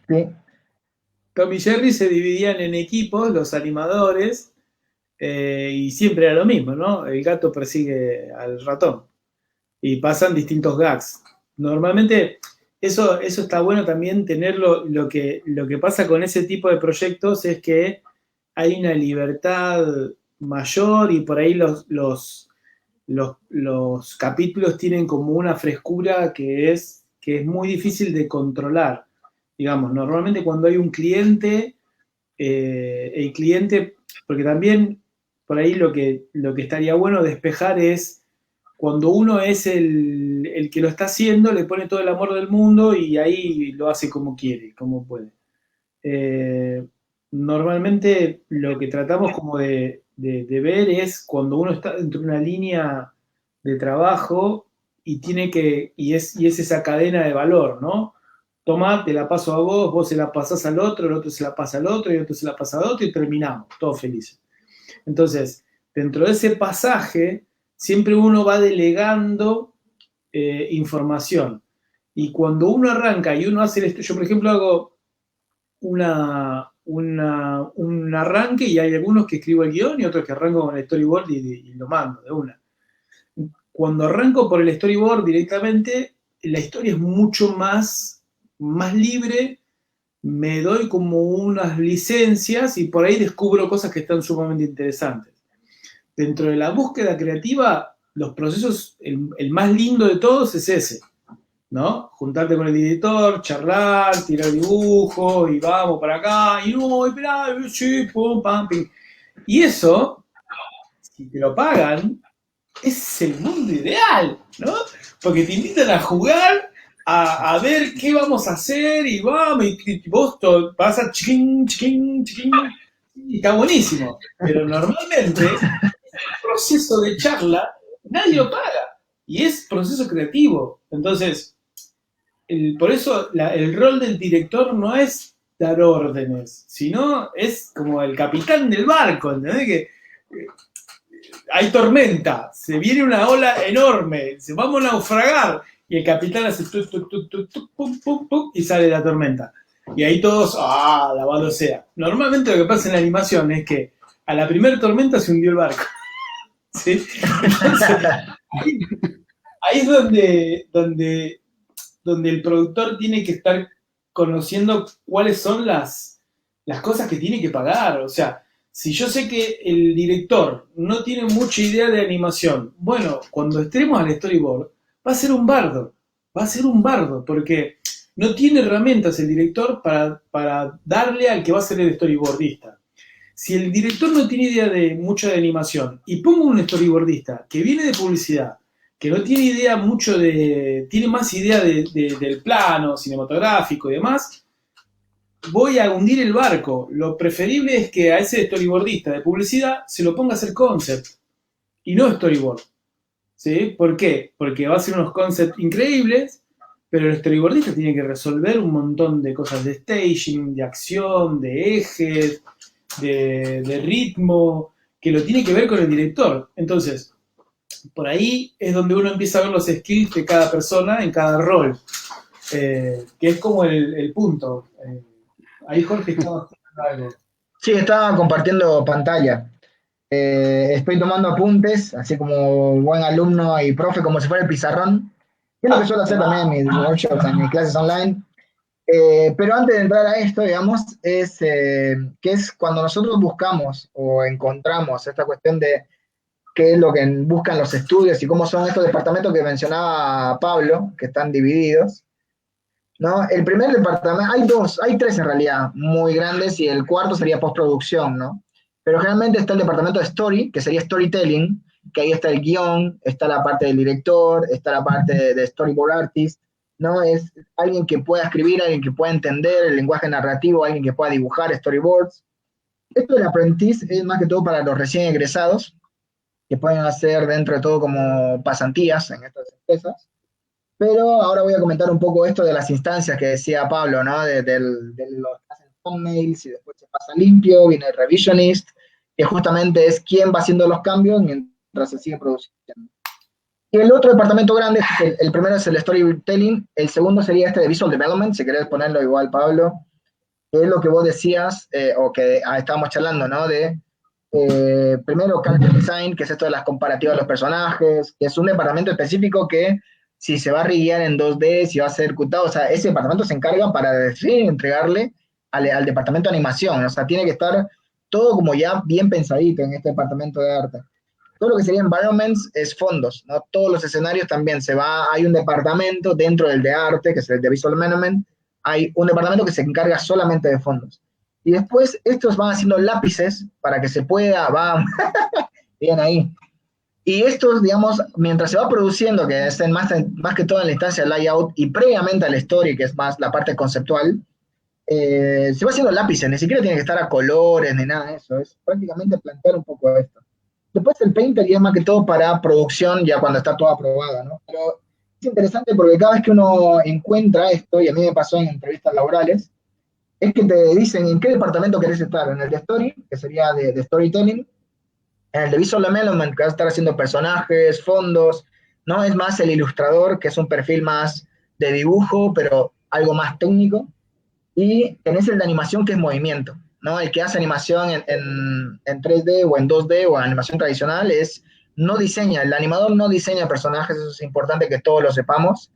Sí. Tommy Jerry se dividían en equipos, los animadores, y siempre era lo mismo, ¿no? El gato persigue al ratón y pasan distintos gags. Normalmente eso está bueno también tenerlo. Lo que pasa con ese tipo de proyectos es que hay una libertad mayor y por ahí los capítulos tienen como una frescura que es muy difícil de controlar. Digamos, normalmente cuando hay un cliente, el cliente, porque también por ahí lo que estaría bueno despejar es cuando uno es el que lo está haciendo, le pone todo el amor del mundo y ahí lo hace como quiere, como puede. Normalmente lo que tratamos como de ver es cuando uno está dentro de una línea de trabajo y es esa cadena de valor, ¿no? Toma, te la paso a vos, vos se la pasás al otro, el otro se la pasa al otro y el otro se la pasa al otro y terminamos, todos felices. Entonces, dentro de ese pasaje, siempre uno va delegando información. Y cuando uno arranca y uno hace esto, yo por ejemplo hago un arranque y hay algunos que escribo el guión y otros que arranco con el storyboard y lo mando de una. Cuando arranco por el storyboard directamente, la historia es mucho más libre, me doy como unas licencias y por ahí descubro cosas que están sumamente interesantes. Dentro de la búsqueda creativa, los procesos, el más lindo de todos es ese, ¿no? Juntarte con el editor, charlar, tirar dibujos y vamos para acá, y no, esperá, sí, pum, pam, pim. Y eso, si te lo pagan, es el mundo ideal, ¿no? Porque te invitan a jugar, a ver qué vamos a hacer, y vamos, y vos vas a chiquín, chiquín, chiquín, y está buenísimo. Pero normalmente, el proceso de charla, nadie lo paga, y es proceso creativo. Entonces, por eso el rol del director no es dar órdenes, sino es como el capitán del barco, ¿entendés? Que hay tormenta, se viene una ola enorme, vamos a naufragar, y el capitán hace pum, pum, pum, y sale la tormenta. Y ahí todos, alabado sea. Normalmente lo que pasa en la animación es que a la primera tormenta se hundió el barco. ¿Sí? Entonces, ahí es donde el productor tiene que estar conociendo cuáles son las cosas que tiene que pagar. O sea, si yo sé que el director no tiene mucha idea de animación, bueno, cuando estemos al storyboard, va a ser un bardo, porque no tiene herramientas el director para darle al que va a ser el storyboardista. Si el director no tiene idea de mucha de animación y pongo un storyboardista que viene de publicidad, que no tiene idea mucho tiene más idea del plano cinematográfico y demás, voy a hundir el barco. Lo preferible es que a ese storyboardista de publicidad se lo ponga a hacer concept y no storyboard. ¿Sí? ¿Por qué? Porque va a ser unos concepts increíbles, pero el storyboardista tiene que resolver un montón de cosas de staging, de acción, de ejes, de ritmo, que lo tiene que ver con el director. Entonces, por ahí es donde uno empieza a ver los skills de cada persona en cada rol, que es como el punto. Ahí Jorge estaba haciendo algo. Sí, estaba compartiendo pantalla. Estoy tomando apuntes, así como buen alumno y profe, como si fuera el pizarrón, que es lo que suelo hacer también en mis workshops, en mis clases online. Pero antes de entrar a esto, digamos, que es cuando nosotros buscamos o encontramos esta cuestión de qué es lo que buscan los estudios y cómo son estos departamentos que mencionaba Pablo, que están divididos, ¿no? El primer departamento, hay tres en realidad, muy grandes, y el cuarto sería postproducción, ¿no? Pero generalmente está el departamento de story, que sería storytelling, que ahí está el guión, está la parte del director, está la parte de storyboard artist, ¿no? Es alguien que pueda escribir, alguien que pueda entender el lenguaje narrativo, alguien que pueda dibujar storyboards. Esto del aprendiz es más que todo para los recién egresados, que pueden hacer dentro de todo como pasantías en estas empresas. Pero ahora voy a comentar un poco esto de las instancias que decía Pablo, ¿no? De los que hacen thumbnails y después se pasa limpio, viene el revisionist, que justamente es quien va haciendo los cambios mientras se sigue produciendo. Y el otro departamento grande, el primero es el storytelling, el segundo sería este de visual development, si querés ponerlo igual, Pablo, que es lo que vos decías, o que estábamos charlando, ¿no? Primero character design, que es esto de las comparativas de los personajes, que es un departamento específico que si se va a riguear en 2D, si va a ser cutado, o sea, ese departamento se encarga para decidir entregarle al departamento de animación, o sea, tiene que estar todo como ya bien pensadito en este departamento de arte. Todo lo que sería environments es fondos, ¿no? Todos los escenarios también hay un departamento dentro del de arte, que es el de visual management, hay un departamento que se encarga solamente de fondos. Y después estos van haciendo lápices para que se pueda, bien ahí. Y estos, digamos, mientras se va produciendo, que estén más que todo en la instancia de layout y previamente al story, que es más la parte conceptual, se va haciendo lápices, ni siquiera tiene que estar a colores ni nada de eso, es prácticamente plantear un poco esto. Después el painter ya es más que todo para producción, ya cuando está todo aprobado, ¿no? Pero es interesante porque cada vez que uno encuentra esto, y a mí me pasó en entrevistas laborales, es que te dicen en qué departamento querés estar, en el de story, que sería de storytelling, en el de visual development, que vas a estar haciendo personajes, fondos, ¿no? Es más el ilustrador, que es un perfil más de dibujo, pero algo más técnico, y tenés el de animación, que es movimiento, ¿no? El que hace animación en 3D o en 2D o en animación tradicional no diseña, el animador no diseña personajes, eso es importante que todos lo sepamos.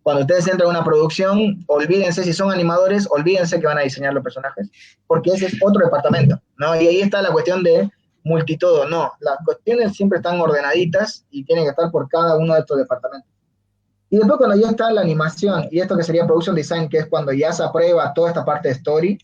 Cuando ustedes entran a una producción, olvídense si son animadores, olvídense que van a diseñar los personajes, porque ese es otro departamento, ¿no? Y ahí está la cuestión de multitodo, no, las cuestiones siempre están ordenaditas y tienen que estar por cada uno de estos departamentos. Y después cuando ya está la animación, y esto que sería Production Design, que es cuando ya se aprueba toda esta parte de story,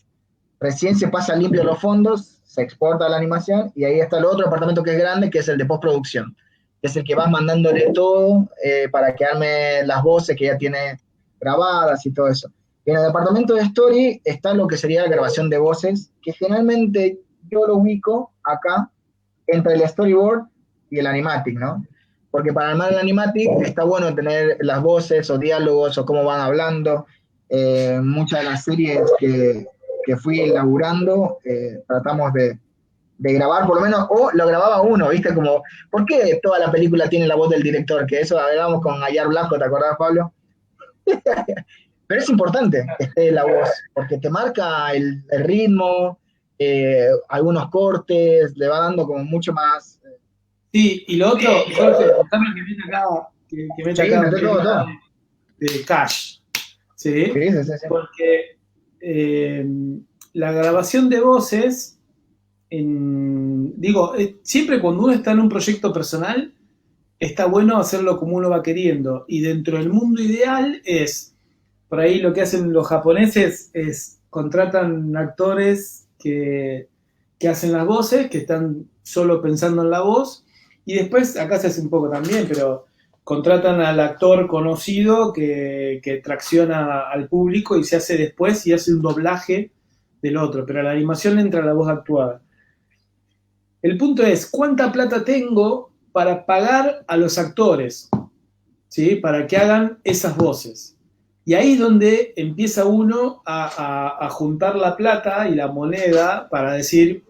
recién se pasa limpio los fondos, se exporta la animación, y ahí está el otro departamento que es grande, que es el de postproducción, que es el que vas mandándole todo para que arme las voces que ya tiene grabadas y todo eso. Y en el departamento de story está lo que sería la grabación de voces, que generalmente yo lo ubico acá entre el storyboard y el animatic, ¿no? Porque para armar el animatic está bueno tener las voces o diálogos o cómo van hablando. Muchas de las series que fui elaborando tratamos de grabar por lo menos, o lo grababa uno, ¿viste? Como, ¿por qué toda la película tiene la voz del director? Que eso hablábamos con Ayar Blanco, ¿te acordás, Pablo? Pero es importante que esté la voz, porque te marca el ritmo, algunos cortes, le va dando como mucho más. Sí, y lo otro, Jorge, déjame que meta acá, que meta Sí, acá mete todo. de cash. ¿Sí? Sí. Porque la grabación de voces, siempre cuando uno está en un proyecto personal, está bueno hacerlo como uno va queriendo. Y dentro del mundo ideal por ahí lo que hacen los japoneses es contratan actores que hacen las voces, que están solo pensando en la voz, y después, acá se hace un poco también, pero contratan al actor conocido que tracciona al público y se hace después y hace un doblaje del otro, pero a la animación entra la voz actuada. El punto es, ¿cuánta plata tengo para pagar a los actores? ¿Sí? Para que hagan esas voces. Y ahí es donde empieza uno a juntar la plata y la moneda para decir,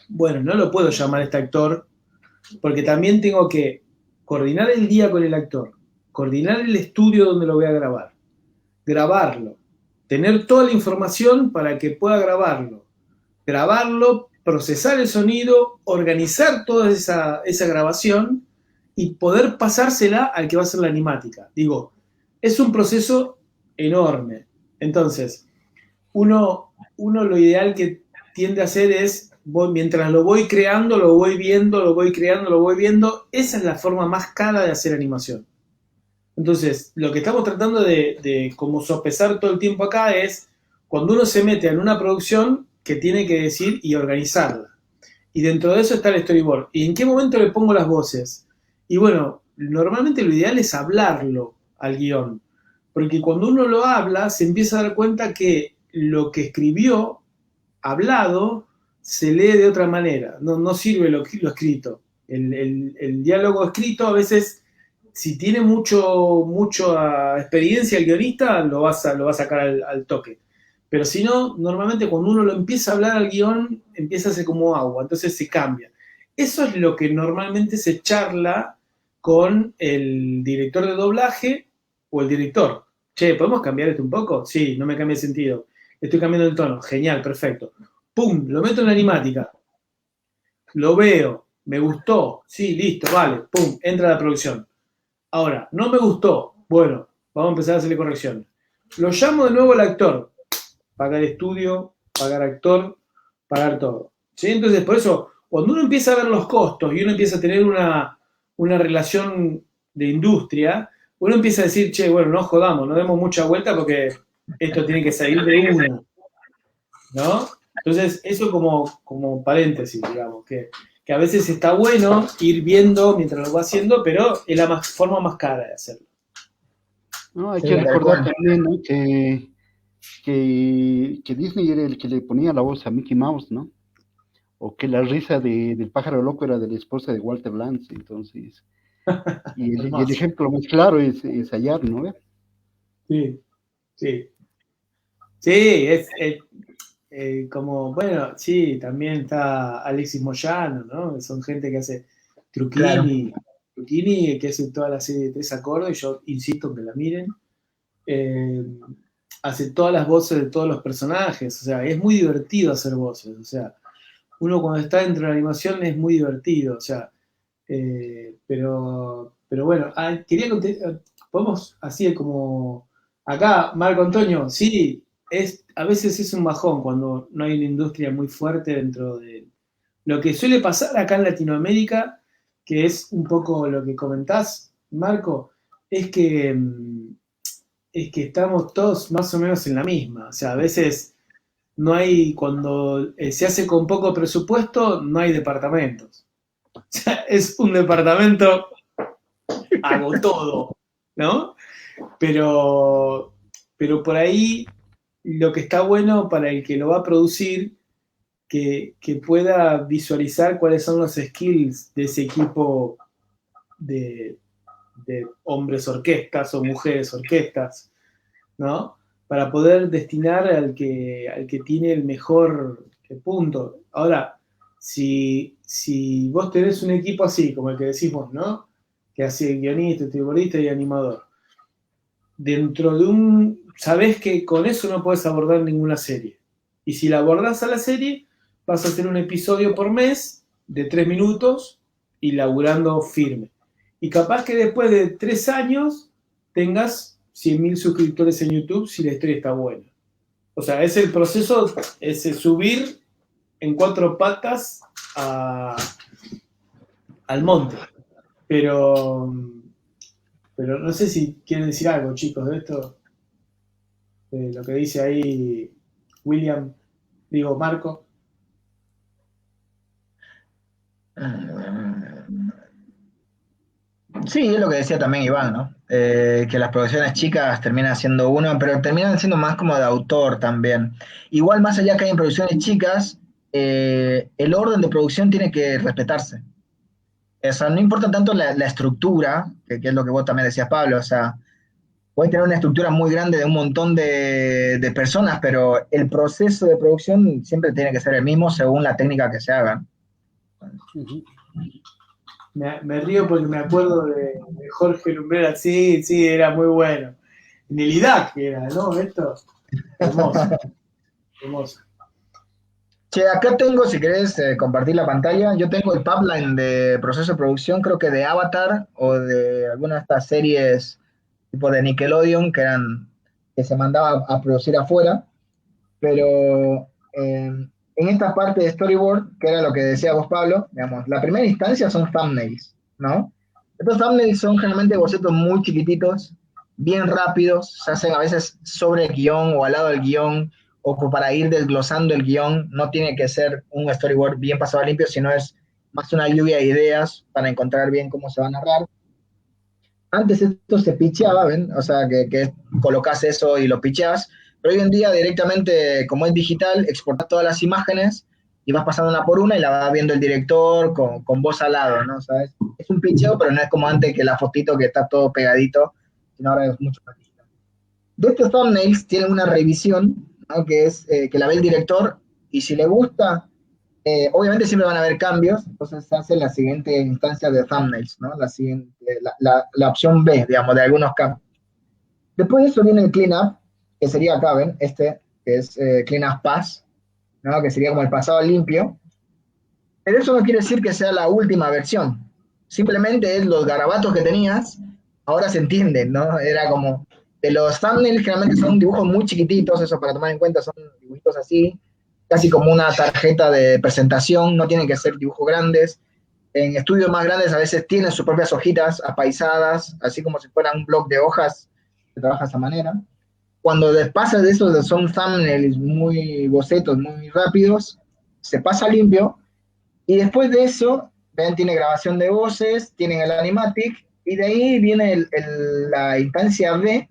bueno, no lo puedo llamar a este actor porque también tengo que coordinar el día con el actor, coordinar el estudio donde lo voy a grabar, grabarlo, tener toda la información para que pueda grabarlo, procesar el sonido, organizar toda esa grabación y poder pasársela al que va a hacer la animática. Digo, es un proceso enorme. Entonces, uno lo ideal que tiende a hacer es, mientras lo voy creando, lo voy viendo, lo voy creando, lo voy viendo. Esa es la forma más cara de hacer animación. Entonces, lo que estamos tratando de como sopesar todo el tiempo acá es cuando uno se mete en una producción que tiene que decir y organizarla. Y dentro de eso está el storyboard. ¿Y en qué momento le pongo las voces? Y bueno, normalmente lo ideal es hablarlo al guión. Porque cuando uno lo habla, se empieza a dar cuenta que lo que escribió, hablado, se lee de otra manera. No sirve lo escrito. El diálogo escrito a veces, si tiene mucha experiencia el guionista, lo va a sacar al toque. Pero si no, normalmente cuando uno lo empieza a hablar al guión, empieza a ser como agua, entonces se cambia. Eso es lo que normalmente se charla con el director de doblaje o el director. Che, ¿podemos cambiar esto un poco? Sí, no me cambia el sentido. Estoy cambiando el tono. Genial, perfecto. ¡Pum! Lo meto en la animática. Lo veo. Me gustó. Sí, listo, vale. ¡Pum! Entra la producción. Ahora, no me gustó. Bueno, vamos a empezar a hacerle correcciones. Lo llamo de nuevo al actor. Pagar estudio, pagar actor, pagar todo. ¿Sí? Entonces, por eso, cuando uno empieza a ver los costos y uno empieza a tener una relación de industria, uno empieza a decir, che, bueno, no jodamos, no demos mucha vuelta porque esto tiene que salir de una, ¿no? Entonces, eso como paréntesis, digamos, que a veces está bueno ir viendo mientras lo va haciendo, pero es la forma más cara de hacerlo. No, hay Sí, que tal recordar cual. también, ¿no? Que Disney era el que le ponía la voz a Mickey Mouse, ¿no? O que la risa del pájaro loco era de la esposa de Walter Lantz, entonces. Y el Hermoso. ejemplo más claro es Ayar, ¿no? Sí, sí. Sí, como, bueno, sí, también está Alexis Moyano, ¿no? Son gente que hace Claro. Truquini, que hace toda la serie de Tres Acordes, y yo insisto en que la miren. Eh, Hace todas las voces de todos los personajes, o sea, es muy divertido hacer voces, o sea, uno cuando está dentro de la animación es muy divertido, o sea, pero bueno, podemos así como acá, Marco Antonio, sí, a veces es un bajón cuando no hay una industria muy fuerte dentro de lo que suele pasar acá en Latinoamérica, que es un poco lo que comentás, Marco, es que, es que estamos todos más o menos en la misma, o sea, a veces no hay, cuando se hace con poco presupuesto, no hay departamentos. O sea, es un departamento, hago todo, ¿no? Pero, pero por ahí lo que está bueno para el que lo va a producir, que pueda visualizar cuáles son los skills de ese equipo de, de hombres orquestas o mujeres orquestas, ¿no? Para poder destinar al que tiene el mejor punto. Ahora, si vos tenés un equipo así, como el que decimos, ¿no? Que hace guionista, tribolista y animador, dentro de sabés que con eso no puedes abordar ninguna serie. Y si la abordás a la serie, vas a hacer un episodio por mes de 3 minutos y laburando firme. Y capaz que después de 3 años tengas 100.000 suscriptores en YouTube si la historia está buena. O sea, es el proceso, es subir en 4 patas al monte. Pero no sé si quieren decir algo, chicos, de esto, de lo que dice ahí William, digo Marco. Sí, es lo que decía también Iván, ¿no? Que las producciones chicas terminan siendo uno, pero terminan siendo más como de autor también. Igual, más allá que hay en producciones chicas, el orden de producción tiene que respetarse. O sea, no importa tanto la estructura, que es lo que vos también decías, Pablo, o sea, puedes tener una estructura muy grande de un montón de personas, pero el proceso de producción siempre tiene que ser el mismo según la técnica que se haga. Ujú. Me río porque me acuerdo de Jorge Lumbrera, sí, sí, era muy bueno. En el IDAC era, ¿no? Esto, hermoso, hermoso. Che, acá tengo, si querés compartir la pantalla, yo tengo el pipeline de proceso de producción, creo que de Avatar o de alguna de estas series tipo de Nickelodeon que se mandaba a producir afuera, pero en esta parte de storyboard, que era lo que decía vos, Pablo, digamos, la primera instancia son thumbnails, ¿no? Estos thumbnails son generalmente bocetos muy chiquititos, bien rápidos, se hacen a veces sobre el guión o al lado del guión, o para ir desglosando el guión, no tiene que ser un storyboard bien pasado a limpio, sino es más una lluvia de ideas para encontrar bien cómo se va a narrar. Antes esto se picheaba, ¿ven? O sea, que colocas eso y lo picheas, pero hoy en día directamente, como es digital, exportas todas las imágenes y vas pasando una por una y la va viendo el director con voz al lado, ¿no? ¿Sabes? Es un picheo, pero no es como antes que la fotito que está todo pegadito, sino ahora es mucho más digital. De estos thumbnails tienen una revisión, ¿no? Que es que la ve el director y si le gusta, obviamente siempre van a haber cambios, entonces se hace la siguiente instancia de thumbnails, ¿no? La siguiente, la opción B, digamos, de algunos cambios. Después de eso viene el cleanup, que sería acá, ¿ven? Este, que es cleanup pass, ¿no? Que sería como el pasado limpio. Pero eso no quiere decir que sea la última versión. Simplemente es los garabatos que tenías, ahora se entienden, ¿no? Era como, de los thumbnails generalmente son dibujos muy chiquititos, eso para tomar en cuenta, son dibujitos así, casi como una tarjeta de presentación, no tienen que ser dibujos grandes. En estudios más grandes a veces tienen sus propias hojitas apaisadas, así como si fuera un bloc de hojas, se trabaja de esa manera. Cuando pasa de eso, son thumbnails muy bocetos, muy rápidos, se pasa limpio, y después de eso, ven, tiene grabación de voces, tienen el animatic, y de ahí viene la instancia B,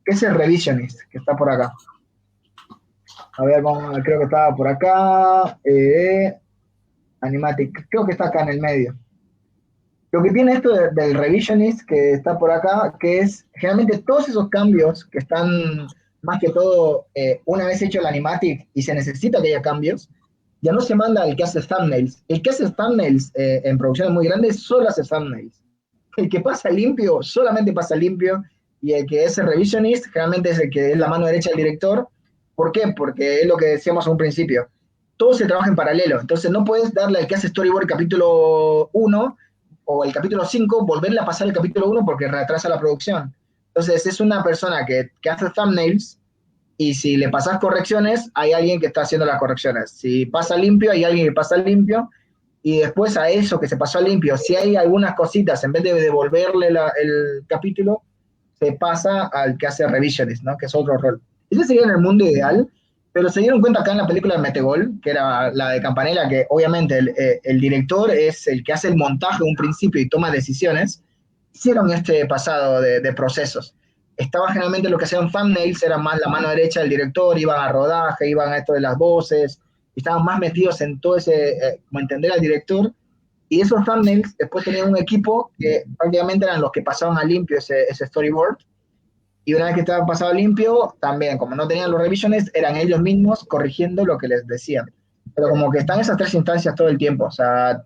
que es el revisionist, que está por acá. A ver, creo que estaba por acá. Animatic, creo que está acá en el medio. Lo que tiene esto del revisionist que está por acá, que es generalmente todos esos cambios que están más que todo una vez hecho el animatic y se necesita que haya cambios, ya no se manda al que hace thumbnails. El que hace thumbnails en producciones muy grandes solo hace thumbnails. El que pasa limpio solamente pasa limpio y el que es el revisionist generalmente es el que es la mano derecha del director. ¿Por qué? Porque es lo que decíamos a un principio. Todo se trabaja en paralelo. Entonces no puedes darle al que hace storyboard capítulo 1 o el capítulo 5, volverle a pasar el capítulo 1 porque retrasa la producción. Entonces es una persona que hace thumbnails y si le pasas correcciones, hay alguien que está haciendo las correcciones. Si pasa limpio, hay alguien que pasa limpio y después a eso que se pasó limpio, si hay algunas cositas, en vez de devolverle el capítulo, se pasa al que hace revisionist, ¿no? Que es otro rol. Ese sería en el mundo ideal, pero se dieron cuenta acá en la película de Metegol, que era la de Campanella, que obviamente el director es el que hace el montaje en un principio y toma decisiones, hicieron este pasado de procesos. Estaba generalmente lo que hacían thumbnails, era más la mano derecha del director, iban a rodaje, iban a esto de las voces, estaban más metidos en todo ese, como entender al director, y esos thumbnails después tenían un equipo que prácticamente eran los que pasaban a limpio ese storyboard, y una vez que estaba pasado limpio, también, como no tenían los revisiones, eran ellos mismos corrigiendo lo que les decían. Pero como que están esas tres instancias todo el tiempo, o sea,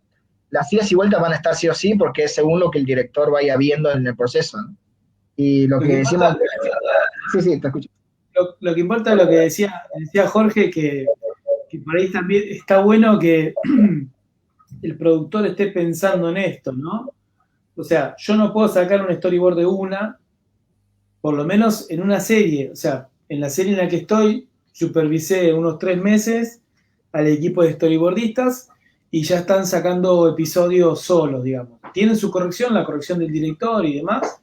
las idas y vueltas van a estar sí o sí, porque es según lo que el director vaya viendo en el proceso, ¿no? Y lo que decimos... Sí, sí, te escucho. Lo que importa es lo que decía Jorge, que por ahí también está bueno que el productor esté pensando en esto, ¿no? O sea, yo no puedo sacar un storyboard de una, por lo menos en una serie. O sea, en la serie en la que estoy, supervisé unos 3 meses al equipo de storyboardistas y ya están sacando episodios solos, digamos. Tienen su corrección, la corrección del director y demás,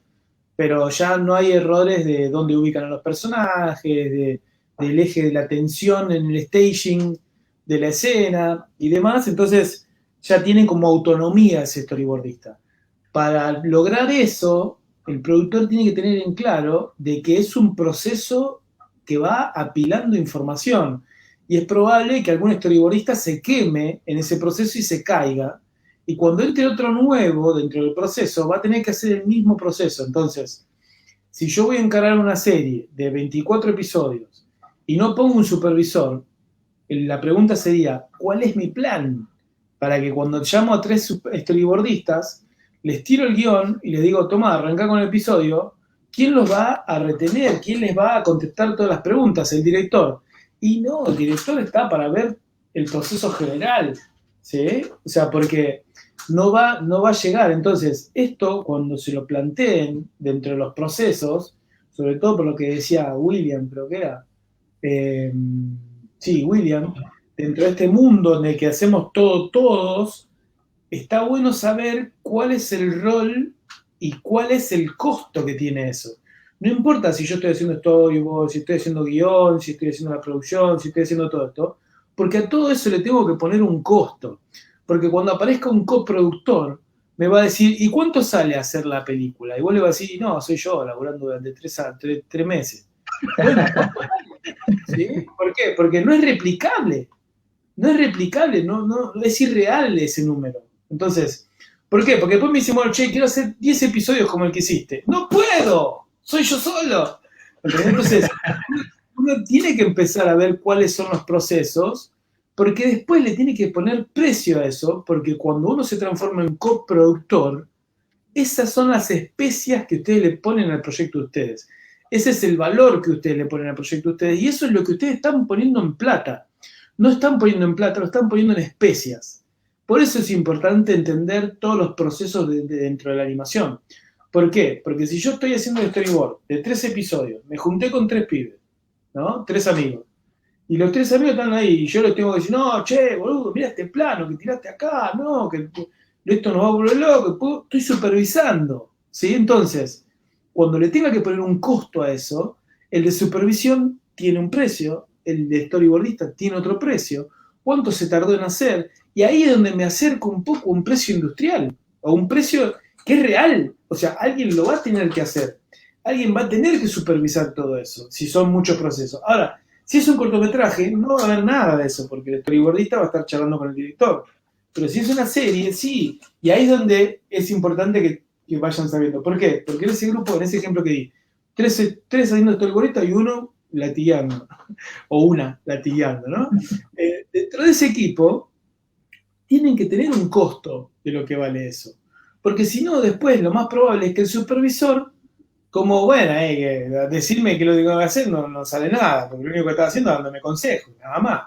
pero ya no hay errores de dónde ubican a los personajes, del eje de la tensión en el staging de la escena y demás. Entonces ya tienen como autonomía ese storyboardista. Para lograr eso, el productor tiene que tener en claro de que es un proceso que va apilando información. Y es probable que algún storyboardista se queme en ese proceso y se caiga. Y cuando entre otro nuevo dentro del proceso, va a tener que hacer el mismo proceso. Entonces, si yo voy a encarar una serie de 24 episodios y no pongo un supervisor, la pregunta sería, ¿cuál es mi plan? Para que cuando llamo a 3 storyboardistas, les tiro el guión y les digo, toma, arranca con el episodio, ¿quién los va a retener? ¿Quién les va a contestar todas las preguntas? El director. Y no, el director está para ver el proceso general, ¿sí? O sea, porque no va a llegar. Entonces, esto, cuando se lo planteen dentro de los procesos, sobre todo por lo que decía William, creo que era, sí, William, dentro de este mundo en el que hacemos todo todos, está bueno saber cuál es el rol y cuál es el costo que tiene eso. No importa si yo estoy haciendo storyboard, si estoy haciendo guión, si estoy haciendo la producción, si estoy haciendo todo esto, porque a todo eso le tengo que poner un costo. Porque cuando aparezca un coproductor, me va a decir, ¿y cuánto sale hacer la película? Y vos le vas a decir, no, soy yo, laburando durante 3 meses. Bueno, ¿sí? ¿Por qué? Porque no es replicable. No es replicable, no, es irreal ese número. Entonces, ¿por qué? Porque después me dicen, bueno, che, quiero hacer 10 episodios como el que hiciste. ¡No puedo! ¡Soy yo solo! Entonces, uno tiene que empezar a ver cuáles son los procesos, porque después le tiene que poner precio a eso, porque cuando uno se transforma en coproductor, esas son las especias que ustedes le ponen al proyecto de ustedes. Ese es el valor que ustedes le ponen al proyecto de ustedes, y eso es lo que ustedes están poniendo en plata. No están poniendo en plata, lo están poniendo en especias. Por eso es importante entender todos los procesos dentro de la animación. ¿Por qué? Porque si yo estoy haciendo el storyboard de 3 episodios, me junté con 3 pibes, ¿no? 3 amigos. Y los 3 amigos están ahí, y yo les tengo que decir, no, che, boludo, mira este plano que tiraste acá, no, que esto nos va a volver loco, estoy supervisando, ¿sí? Entonces, cuando le tenga que poner un costo a eso, el de supervisión tiene un precio, el de storyboardista tiene otro precio, cuánto se tardó en hacer, y ahí es donde me acerco un poco a un precio industrial, o un precio que es real, o sea, alguien lo va a tener que hacer, alguien va a tener que supervisar todo eso, si son muchos procesos. Ahora, si es un cortometraje, no va a haber nada de eso, porque el storyboardista va a estar charlando con el director, pero si es una serie, sí, y ahí es donde es importante que vayan sabiendo. ¿Por qué? Porque en ese grupo, en ese ejemplo que di, 3 haciendo storyboardista y 1 latigueando, o una latigueando, ¿no? Dentro de ese equipo, tienen que tener un costo de lo que vale eso. Porque si no, después lo más probable es que el supervisor, como, bueno, decirme que lo tengo que hacer no sale nada, porque lo único que está haciendo es dándome consejos, nada más.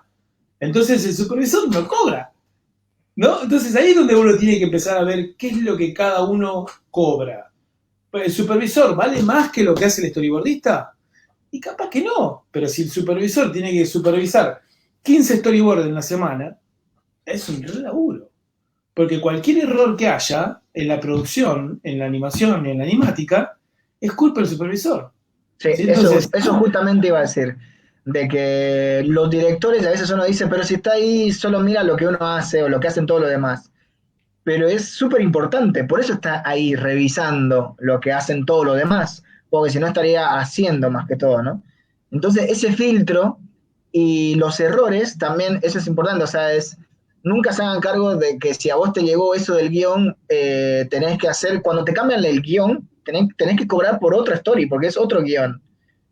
Entonces el supervisor no cobra, ¿no? Entonces ahí es donde uno tiene que empezar a ver qué es lo que cada uno cobra. ¿El supervisor vale más que lo que hace el storyboardista? Y capaz que no, pero si el supervisor tiene que supervisar 15 storyboards en la semana, es un re laburo. Porque cualquier error que haya en la producción, en la animación y en la animática, es culpa del supervisor. Sí, ¿Sí? Entonces, eso justamente iba a decir, de que los directores a veces uno dice, pero si está ahí, solo mira lo que uno hace o lo que hacen todos los demás. Pero es súper importante, por eso está ahí revisando lo que hacen todos los demás, porque si no estaría haciendo más que todo, ¿no? Entonces, ese filtro y los errores también, eso es importante, o sea, nunca se hagan cargo de que si a vos te llegó eso del guión, tenés que hacer, cuando te cambian el guión, tenés que cobrar por otra story, porque es otro guión,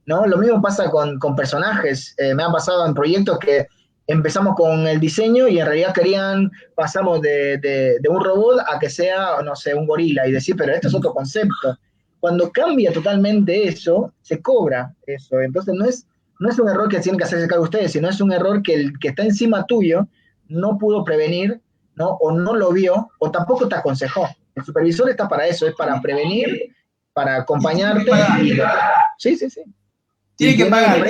¿no? Lo mismo pasa con personajes, me ha pasado en proyectos que empezamos con el diseño y en realidad pasamos de un robot a que sea, no sé, un gorila y decir, pero esto es otro concepto. Cuando cambia totalmente eso, se cobra eso. Entonces no es un error que tienen que hacerse cargo ustedes, sino es un error que el que está encima tuyo no pudo prevenir, ¿no? O no lo vio, o tampoco te aconsejó. El supervisor está para eso, es para prevenir, para acompañarte. Sí. tiene que pagar.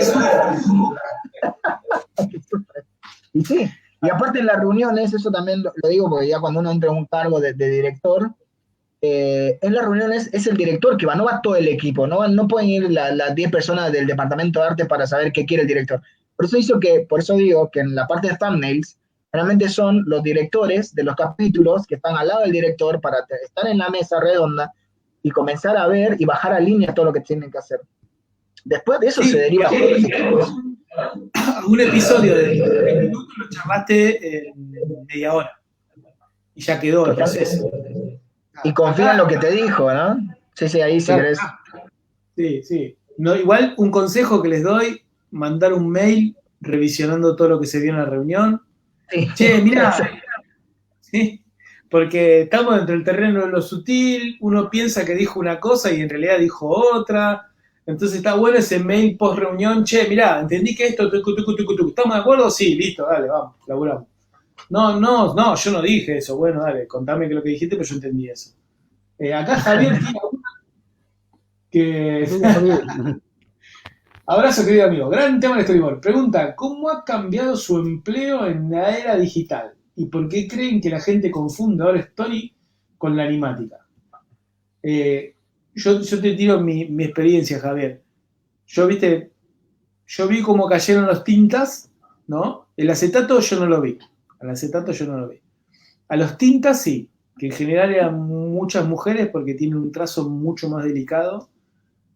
Y sí, y aparte en las reuniones, eso también lo digo porque ya cuando uno entra en un cargo de director, en las reuniones es el director que va, no va todo el equipo, no pueden ir las 10 personas del departamento de arte para saber qué quiere el director. Por eso digo que en la parte de thumbnails, Generalmente son los directores de los capítulos que están al lado del director para estar en la mesa redonda y comenzar a ver y bajar a línea todo lo que tienen que hacer. Después de eso se deriva a otros equipos. Un episodio de 20 minutos lo charlaste en media hora. Y ya quedó el proceso. Y confía en lo que te dijo, ¿no? Sí, ahí si querés. Sí. No, igual un consejo que les doy, mandar un mail revisionando todo lo que se vio en la reunión. Sí. Che, mirá. Sí, porque estamos dentro del terreno de lo sutil, uno piensa que dijo una cosa y en realidad dijo otra. Entonces está bueno ese mail post reunión, che, mirá, entendí que esto, ¿estamos de acuerdo? Sí, listo, dale, vamos, laburamos. No, yo no dije eso, bueno, dale, contame qué es lo que dijiste, pero yo entendí eso. Acá Javier tiene una que... Abrazo, querido amigo. Gran tema de Storyboard. Pregunta, ¿cómo ha cambiado su empleo en la era digital? ¿Y por qué creen que la gente confunde ahora Story con la animática? Yo te tiro mi experiencia, Javier. Yo vi cómo cayeron los tintas, ¿no? El acetato yo no lo vi. A los tintas sí, que en general eran muchas mujeres porque tienen un trazo mucho más delicado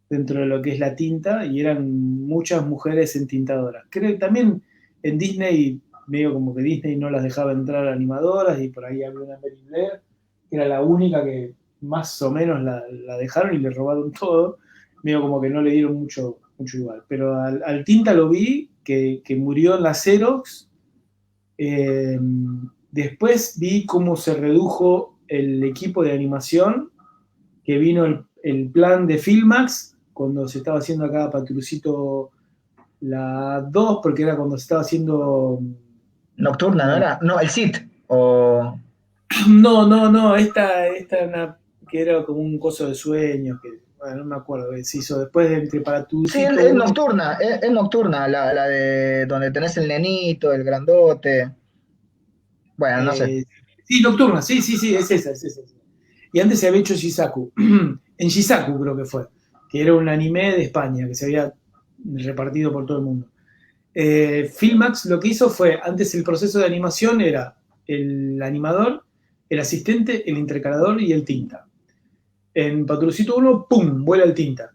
dentro de lo que es la tinta, y eran muchas mujeres entintadoras. Creo que también en Disney, medio como que Disney no las dejaba entrar animadoras, y por ahí había una Mary Blair, que era la única que más o menos la dejaron y le robaron todo, medio como que no le dieron mucho igual. Pero al tinta lo vi, que murió en la Xerox. Después vi cómo se redujo el equipo de animación, que vino el plan de Filmax, cuando se estaba haciendo acá Patrucito la 2, porque era cuando se estaba haciendo... Nocturna, ¿no era? No, el Cid. O... No, esta una, que era como un coso de sueños, que bueno, no me acuerdo, se hizo después de entre Patrucito... Sí, es Nocturna, es Nocturna, la de donde tenés el nenito, el grandote. Bueno, no sé. Sí, Nocturna, sí, es esa. Y antes se había hecho Shisaku. En Shisaku creo que fue, que era un anime de España que se había repartido por todo el mundo. Filmax lo que hizo fue, antes el proceso de animación era el animador, el asistente, el intercalador y el tinta. En Patrucito 1, ¡pum!, vuela el tinta.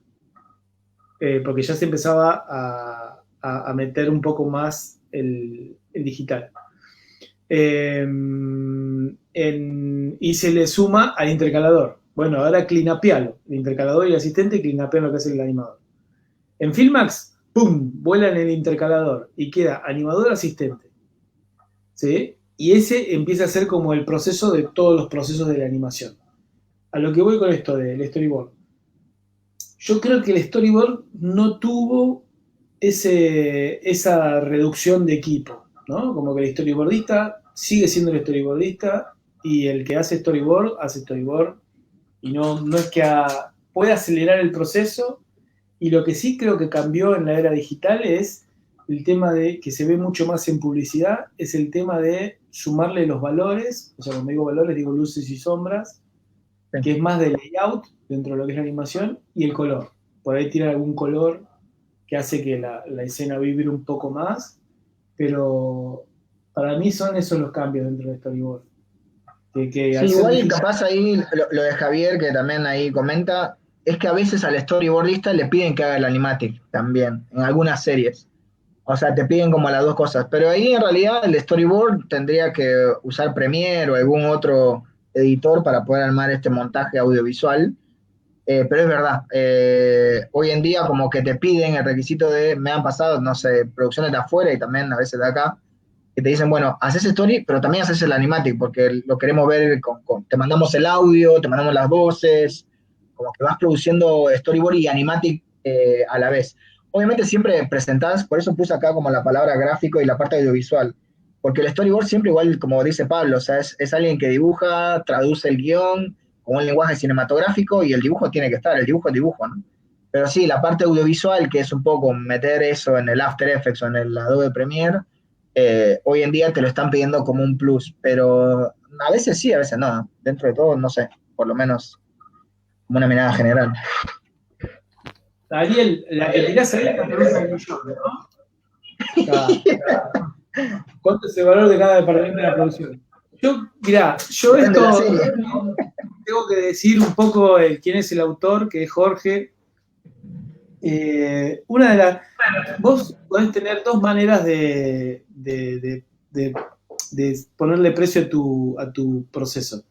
Porque ya se empezaba a meter un poco más el digital. Y se le suma al intercalador. Bueno, ahora clinapealo. El intercalador y el asistente clinapean lo que hace el animador. En Filmax, ¡pum!, vuelan el intercalador y queda animador asistente. ¿Sí? Y ese empieza a ser como el proceso de todos los procesos de la animación. A lo que voy con esto del storyboard. Yo creo que el storyboard no tuvo esa reducción de equipo, ¿no? Como que el storyboardista sigue siendo el storyboardista, y el que hace storyboard y no es que puede acelerar el proceso. Y lo que sí creo que cambió en la era digital es el tema de, que se ve mucho más en publicidad, es el tema de sumarle los valores. O sea, cuando digo valores digo luces y sombras, sí, que es más de layout dentro de lo que es la animación, y el color. Por ahí tirar algún color que hace que la escena vibre un poco más, pero para mí son esos los cambios dentro de storyboard. Sí, igual capaz ahí lo de Javier, que también ahí comenta, es que a veces al storyboardista le piden que haga el animatic también, en algunas series. O sea, te piden como las dos cosas, pero ahí en realidad el storyboard tendría que usar Premiere o algún otro editor para poder armar este montaje audiovisual. Pero es verdad, hoy en día como que te piden el requisito de, me han pasado, no sé, producciones de afuera y también a veces de acá, que te dicen, bueno, haces story, pero también haces el animatic, porque lo queremos ver, te mandamos el audio, te mandamos las voces, como que vas produciendo storyboard y animatic a la vez. Obviamente siempre presentás, por eso puse acá como la palabra gráfico y la parte audiovisual, porque el storyboard siempre igual, como dice Pablo, o sea, es alguien que dibuja, traduce el guión con un lenguaje cinematográfico, y el dibujo tiene que estar, el dibujo es dibujo, ¿no? Pero sí, la parte audiovisual, que es un poco meter eso en el After Effects o en el Adobe Premiere, hoy en día te lo están pidiendo como un plus, pero a veces sí, a veces no. Dentro de todo, no sé, por lo menos como una mirada general. Ariel, la que tirás ahí es la pregunta del millón, ¿no? ¿Cuánto es el valor de cada departamento de la producción? Yo Depende de la esto serie. tengo que decir un poco quién es el autor, que es Jorge. Vos podés tener dos maneras de ponerle precio a tu proceso.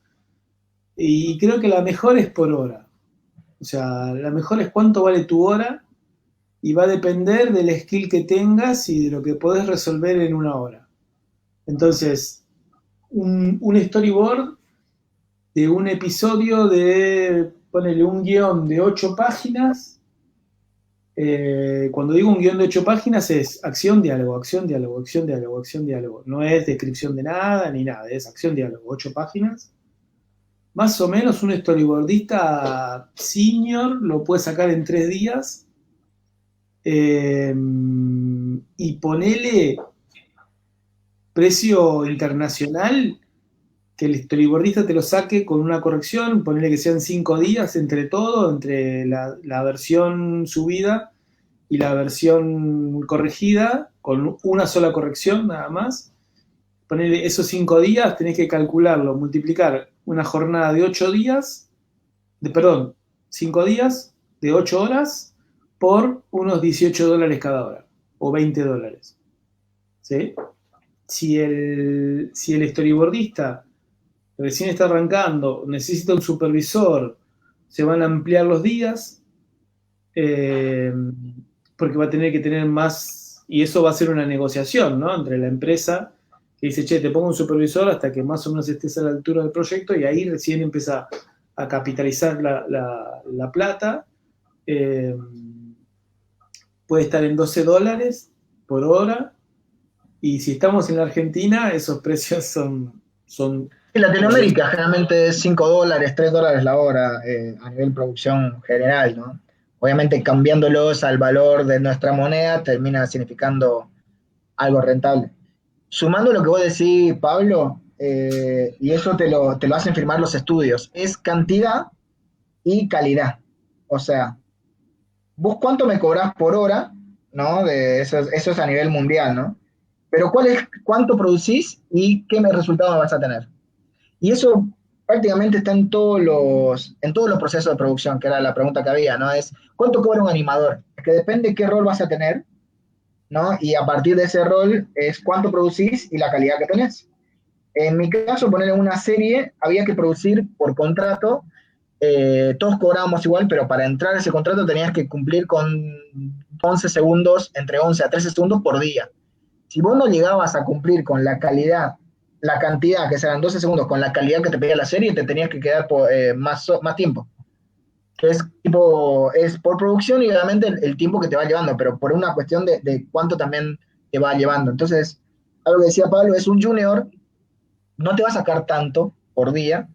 Y creo que la mejor es por hora. O sea, la mejor es cuánto vale tu hora y va a depender del skill que tengas y de lo que podés resolver en una hora. Entonces, un storyboard de un episodio de, ponele un guión de 8 páginas. Cuando digo un guión de 8 páginas es acción, diálogo, acción, diálogo, acción, diálogo, acción, diálogo. No es descripción de nada ni nada, es acción, diálogo, 8 páginas. Más o menos un storyboardista senior lo puede sacar en 3 días. Y ponele precio internacional, que el storyboardista te lo saque con una corrección, ponele que sean 5 días entre todo, entre la versión subida y la versión corregida, con una sola corrección nada más. Ponele esos 5 días, tenés que calcularlo, multiplicar una jornada de 8 días, perdón, 5 días de 8 horas por unos $18 cada hora, o $20. ¿Sí? Si el storyboardista recién está arrancando, necesita un supervisor, se van a ampliar los días, eh, porque va a tener que tener más, y eso va a ser una negociación, ¿no? Entre la empresa que dice, che, te pongo un supervisor hasta que más o menos estés a la altura del proyecto, y ahí recién empieza a capitalizar la plata. Eh, Puede estar en $12 por hora, y si estamos en la Argentina, esos precios son En Latinoamérica generalmente es $5, $3 la hora a nivel producción general, ¿no? Obviamente cambiándolos al valor de nuestra moneda termina significando algo rentable. Sumando lo que vos decís, Pablo, y eso te lo hacen firmar los estudios, es cantidad y calidad. O sea, vos cuánto me cobrás por hora, ¿no? Eso es a nivel mundial, ¿no? Pero cuánto producís y qué resultado me vas a tener. Y eso prácticamente está en todos los procesos de producción, que era la pregunta que había, ¿no? Es cuánto cobra un animador, es que depende qué rol vas a tener, ¿no? Y a partir de ese rol es cuánto producís y la calidad que tenés. En mi caso, poner en una serie, había que producir por contrato, todos cobrábamos igual, pero para entrar a ese contrato tenías que cumplir con 11 segundos, entre 11 a 13 segundos por día. Si vos no llegabas a cumplir con la calidad, la cantidad, que serán 12 segundos, con la calidad que te pedía la serie, te tenías que quedar más tiempo. Que es por producción y obviamente el tiempo que te va llevando, pero por una cuestión de cuánto también te va llevando. Entonces, algo que decía Pablo, es un junior, no te va a sacar tanto por día,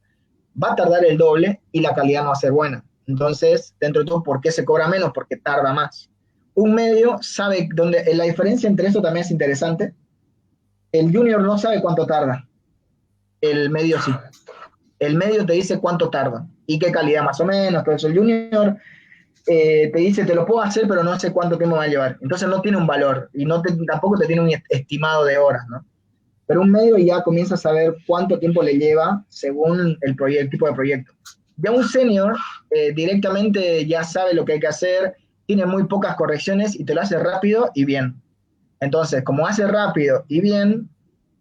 va a tardar el doble y la calidad no va a ser buena. Entonces, dentro de todo, ¿por qué se cobra menos? Porque tarda más. Un medio sabe dónde, la diferencia entre eso también es interesante. El junior no sabe cuánto tarda, el medio sí. El medio te dice cuánto tarda y qué calidad más o menos. Por eso el junior te dice, te lo puedo hacer, pero no sé cuánto tiempo va a llevar. Entonces no tiene un valor y tampoco te tiene un estimado de horas, ¿no? Pero un medio ya comienza a saber cuánto tiempo le lleva según el tipo de proyecto. Ya un senior directamente ya sabe lo que hay que hacer, tiene muy pocas correcciones y te lo hace rápido y bien. Entonces, como hace rápido y bien,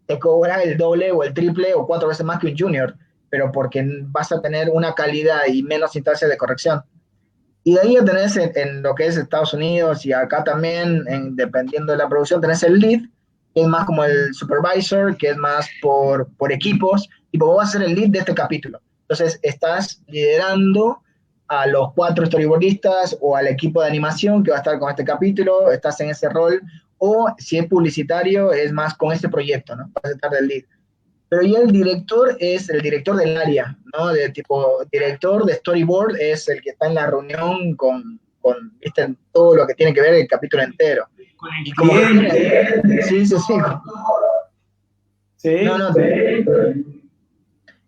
te cobra el doble o el triple o 4 veces más que un junior, pero porque vas a tener una calidad y menos instancias de corrección. Y de ahí ya tenés en lo que es Estados Unidos y acá también, dependiendo de la producción, tenés el lead, que es más como el supervisor, que es más por equipos, y vos vas a ser el lead de este capítulo. Entonces estás liderando a los 4 storyboardistas o al equipo de animación que va a estar con este capítulo, estás en ese rol, o si es publicitario, es más con este proyecto, ¿no? Vas a estar del lead. Pero ya el director es el director del área, ¿no? De tipo, director de storyboard es el que está en la reunión con ¿viste? Todo lo que tiene que ver el capítulo entero. con el Y como cliente. sí, sí, sí. Sí, No, no.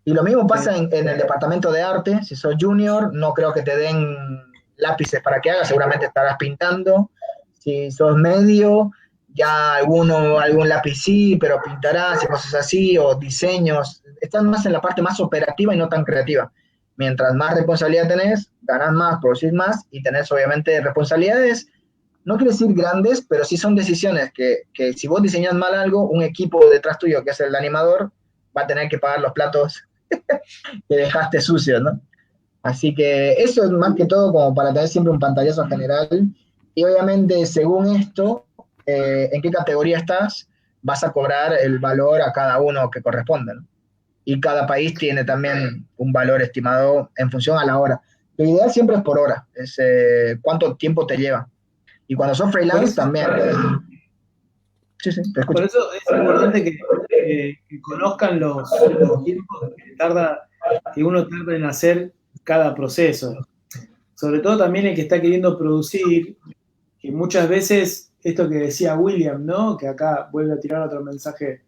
Y lo mismo pasa en el departamento de arte. Si sos junior, no creo que te den lápices para que hagas, seguramente estarás pintando. Si sos medio, ya algún lápiz sí, pero pintarás y cosas así, o diseños. Estás más en la parte más operativa y no tan creativa. Mientras más responsabilidad tenés, ganás más, producís más y tenés obviamente responsabilidades, no quiero decir grandes, pero sí son decisiones que si vos diseñas mal algo, un equipo detrás tuyo, que es el animador, va a tener que pagar los platos que dejaste sucios, ¿no? Así que eso es más que todo como para tener siempre un pantallazo general. Y obviamente, según esto, en qué categoría estás, vas a cobrar el valor a cada uno que corresponde, ¿no? Y cada país tiene también un valor estimado en función a la hora. Lo ideal siempre es por hora, es cuánto tiempo te lleva. Y cuando son freelance también. Sí, sí, te escucho. Por eso es importante que conozcan los tiempos que uno tarda en hacer cada proceso. Sobre todo también el que está queriendo producir, que muchas veces, esto que decía William, ¿no? Que acá vuelve a tirar otro mensaje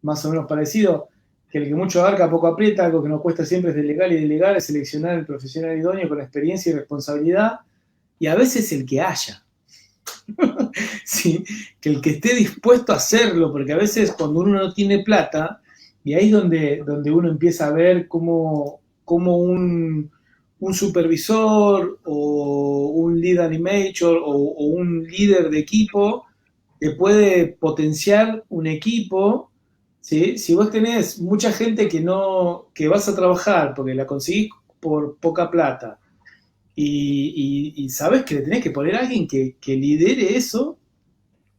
más o menos parecido, que el que mucho abarca poco aprieta, algo que nos cuesta siempre es delegar y delegar, es seleccionar el profesional idóneo con experiencia y responsabilidad, y a veces el que haya. ¿Sí? Que el que esté dispuesto a hacerlo, porque a veces cuando uno no tiene plata, y ahí es donde uno empieza a ver cómo un supervisor o un lead animator o un líder de equipo te puede potenciar un equipo. ¿Sí? Si vos tenés mucha gente que vas a trabajar porque la conseguís por poca plata, y sabes que le tenés que poner a alguien que lidere eso